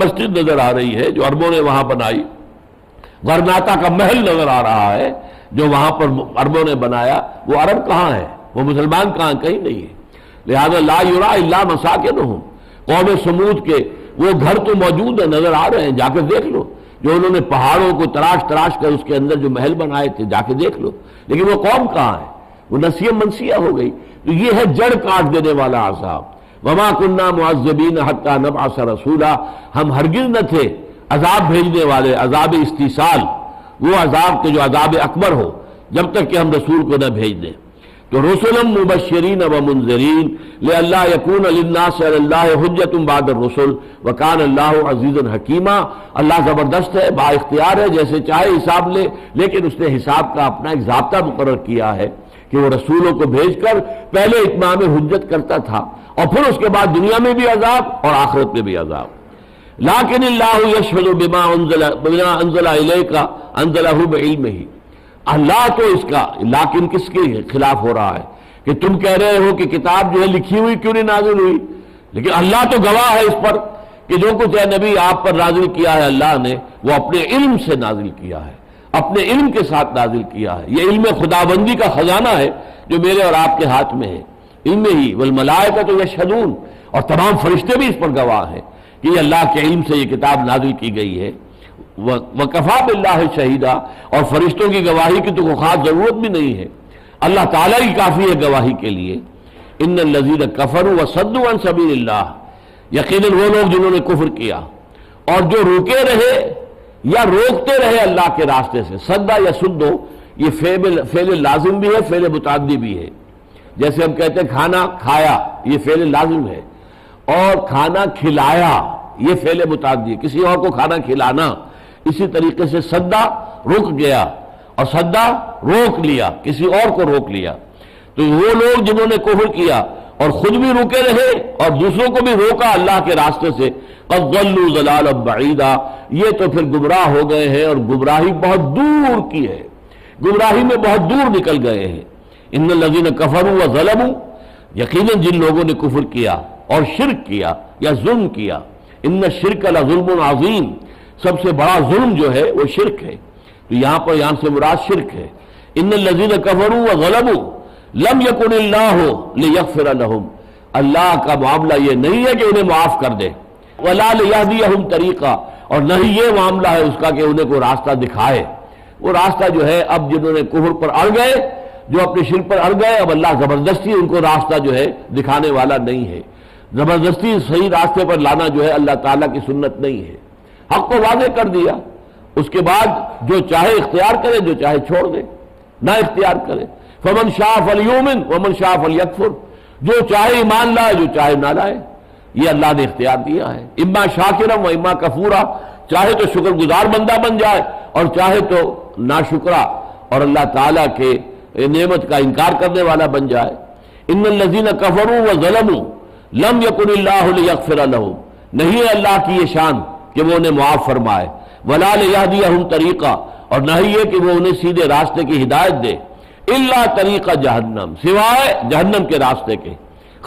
مسجد نظر آ رہی ہے جو عربوں نے وہاں بنائی، غرناطہ کا محل نظر آ رہا ہے جو وہاں پر عربوں نے بنایا۔ وہ عرب کہاں ہے؟ وہ مسلمان کہاں؟ کہیں نہیں ہے۔ لہذا لا یرا الا مساکنہم، قوم سمود کے وہ گھر تو موجود ہیں، نظر آ رہے ہیں، جا کے دیکھ لو، جو انہوں نے پہاڑوں کو تراش تراش کر اس کے اندر جو محل بنائے تھے، جا کے دیکھ لو، لیکن وہ قوم کہاں ہے؟ وہ نسیہ منسیہ ہو گئی۔ تو یہ ہے جڑ کاٹ دینے والا عذاب۔ وما كنا معذبین حتی نبعث رسولا، ہم ہرگز نہ تھے عذاب بھیجنے والے، عذاب استیصال، وہ عذاب کے جو عذاب اکبر ہو، جب تک کہ ہم رسول کو نہ بھیج دیں۔ تو رسلا مبشرین ومنذرین لئلا یکون للناس علی اللہ حجۃ بعد الرسل وکان اللہ عزیزا حکیما۔ اللہ زبردست ہے، با اختیار ہے، جیسے چاہے حساب لے، لیکن اس نے حساب کا اپنا ایک ضابطہ مقرر کیا ہے کہ وہ رسولوں کو بھیج کر پہلے اتمام حجت کرتا تھا، اور پھر اس کے بعد دنیا میں بھی عذاب اور آخرت میں بھی عذاب۔ لیکن اللہ یشہد بما انزل الیک انزلہ بعلمہ، اللہ تو اس کا لیکن کس کے خلاف ہو رہا ہے کہ تم کہہ رہے ہو کہ کتاب جو ہے لکھی ہوئی کیوں نہیں نازل ہوئی، لیکن اللہ تو گواہ ہے اس پر کہ جو کچھ ہے نبی آپ پر نازل کیا ہے اللہ نے وہ اپنے علم سے نازل کیا ہے، اپنے علم کے ساتھ نازل کیا ہے۔ یہ علم خداوندی کا خزانہ ہے جو میرے اور آپ کے ہاتھ میں ہے۔ علم ہی والملائکۃ یشہدون، اور تمام فرشتے بھی اس پر گواہ ہیں کہ یہ اللہ کے علم سے یہ کتاب نازل کی گئی ہے۔ وکفیٰ باللہ شہیدا، اور فرشتوں کی گواہی کی تو کوئی خاص ضرورت بھی نہیں ہے، اللہ تعالیٰ ہی کافی ہے گواہی کے لیے۔ ان الذین کفروا وصدوا عن سبیل اللہ، یقیناً وہ لوگ جنہوں نے کفر کیا اور جو روکے رہے یا روکتے رہے اللہ کے راستے سے، صدا یا سدو، یہ فعل لازم بھی ہے، فعل متعدی بھی ہے۔ جیسے ہم کہتے ہیں کھانا کھایا، یہ فعل لازم ہے، اور کھانا کھلایا یہ فعل متعدی ہے، کسی اور کو کھانا کھلانا۔ اسی طریقے سے صدا رک گیا، اور صدا روک لیا، کسی اور کو روک لیا۔ تو وہ لوگ جنہوں نے کفر کیا اور خود بھی رکے رہے اور دوسروں کو بھی روکا اللہ کے راستے سے، قد ضلوا ضلالا بعیدا، یہ تو پھر گمراہ ہو گئے ہیں اور گمراہی بہت دور کی ہے، گمراہی میں بہت دور نکل گئے ہیں۔ ان الذین کفروا وظلموا، یقیناً جن لوگوں نے کفر کیا اور شرک کیا یا ظلم کیا، ان الشرک لظلم عظیم، سب سے بڑا ظلم جو ہے وہ شرک ہے۔ تو یہاں سے مراد شرک ہے۔ ان الذین کفروا وظلموا لم یکن اللہ لیغفر لهم، اللہ کا معاملہ یہ نہیں ہے کہ انہیں معاف کر دے، ولا لیہدیہم طریقہ، اور نہ ہی یہ معاملہ ہے اس کا کہ انہیں کوئی راستہ دکھائے۔ وہ راستہ جو ہے اب جنہوں نے کفر پر اڑ گئے، جو اپنے شرک پر اڑ گئے، اب اللہ زبردستی ان کو راستہ جو ہے دکھانے والا نہیں ہے۔ زبردستی صحیح راستے پر لانا جو ہے اللہ تعالیٰ کی سنت نہیں ہے۔ حق کو واضح کر دیا، اس کے بعد جو چاہے اختیار کرے، جو چاہے چھوڑ دے، نہ اختیار کرے۔ فمن شاء فلیؤمن ومن شاء فلیکفر، جو چاہے ایمان لائے، جو چاہے نہ لائے، یہ اللہ نے اختیار دیا ہے۔ اما شاکرا و اما کفورا، چاہے تو شکر گزار بندہ بن جائے اور چاہے تو ناشکرا اور اللہ تعالیٰ کے نعمت کا انکار کرنے والا بن جائے۔ ان الذین کفروا وظلموا لم یکن اللہ لیغفر لہم، نہیں ہے اللہ کی یہ شان کہ وہ انہیں معاف فرمائے، ولا لیہدیہم طریقہ، اور نہ ہی یہ کہ وہ انہیں سیدھے راستے کی ہدایت دے، الا طریقہ جہنم، سوائے جہنم کے راستے کے،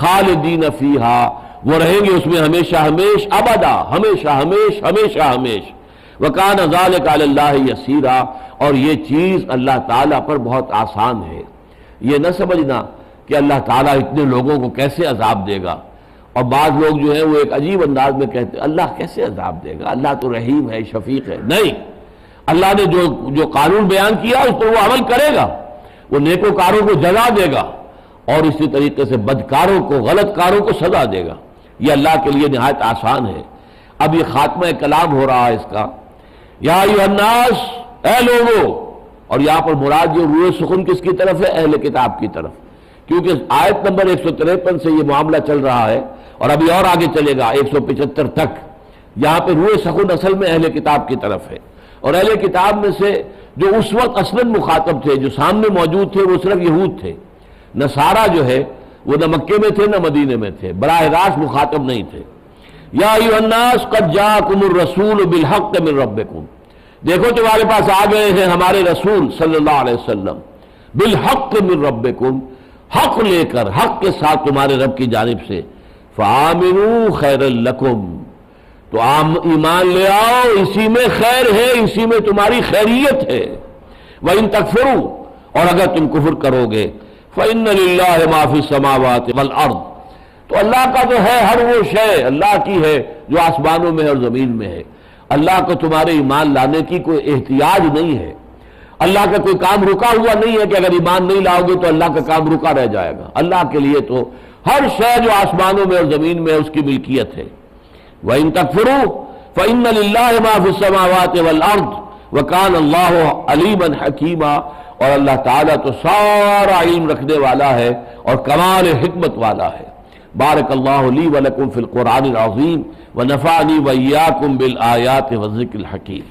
خالدین فیہا، وہ رہیں گے اس میں ہمیشہ ہمیش، ابدا، ہمیشہ ہمیش، ہمیشہ ہمیش، وکان ذلک علی اللہ یسیرا، اور یہ چیز اللہ تعالیٰ پر بہت آسان ہے۔ یہ نہ سمجھنا کہ اللہ تعالیٰ اتنے لوگوں کو کیسے عذاب دے گا، اور بعض لوگ جو ہیں وہ ایک عجیب انداز میں کہتے ہیں اللہ کیسے عذاب دے گا، اللہ تو رحیم ہے، شفیق ہے۔ نہیں، اللہ نے جو قانون بیان کیا اس پر وہ عمل کرے گا، وہ نیکوکاروں کو جزا دے گا اور اسی طریقے سے بدکاروں کو، غلط کاروں کو سزا دے گا۔ یہ اللہ کے لیے نہایت آسان ہے۔ اب یہ خاتمہ کلام ہو رہا ہے اس کا، یا ایھا الناس، اے لوگو، اور یہاں پر مراد جو روئے سخن کس کی طرف ہے؟ اہل کتاب کی طرف، کیونکہ آیت نمبر 153 سے یہ معاملہ چل رہا ہے اور ابھی اور آگے چلے گا 175 تک۔ یہاں پہ روئے سخن اصل میں اہل کتاب کی طرف ہے، اور اہل کتاب میں سے جو اس وقت اصلاً مخاطب تھے، جو سامنے موجود تھے، وہ صرف یہود تھے۔ نصارہ جو ہے وہ نہ مکے میں تھے نہ مدینے میں تھے، براہ راست مخاطب نہیں تھے۔ یا ایھا الناس قد جاءکم الرسول بالحق من ربکم، دیکھو تمہارے پاس آ گئے ہیں ہمارے رسول صلی اللہ علیہ وسلم، بالحق من ربکم، حق لے کر، حق کے ساتھ تمہارے رب کی جانب سے، فآمنوا خیرا لکم، تو ایمان لے آؤ، اسی میں خیر ہے، اسی میں تمہاری خیریت ہے۔ وَإِن تَكْفُرُوا، اور اگر تم کفر کرو گے، فَإِنَّ لِلَّهِ مَا فِي السَّمَاوَاتِ وَالْأَرْضِ، تو اللہ کا تو ہے ہر وہ شے، اللہ کی ہے جو آسمانوں میں اور زمین میں ہے۔ اللہ کو تمہارے ایمان لانے کی کوئی احتیاج نہیں ہے، اللہ کا کوئی کام رکا ہوا نہیں ہے کہ اگر ایمان نہیں لاؤ گے تو اللہ کا کام رکا رہ جائے گا۔ اللہ کے لیے تو ہر شے جو آسمانوں میں اور زمین میں اس کی ملکیت ہے۔ وَإِن تَكْفُرُوا فَإِنَّ لِلَّهِ مَا فِي السَّمَاوَاتِ وَالْأَرْضِ وَكَانَ اللَّهُ عَلِيمًا حَكِيمًا، اور اللہ تعالیٰ تو سارا علم رکھنے والا ہے اور کمال حکمت والا ہے۔ بارک اللہ لی ولکم فی القرآن العظیم ونفعنی وإیاکم بالآیات والذکر الحکیم۔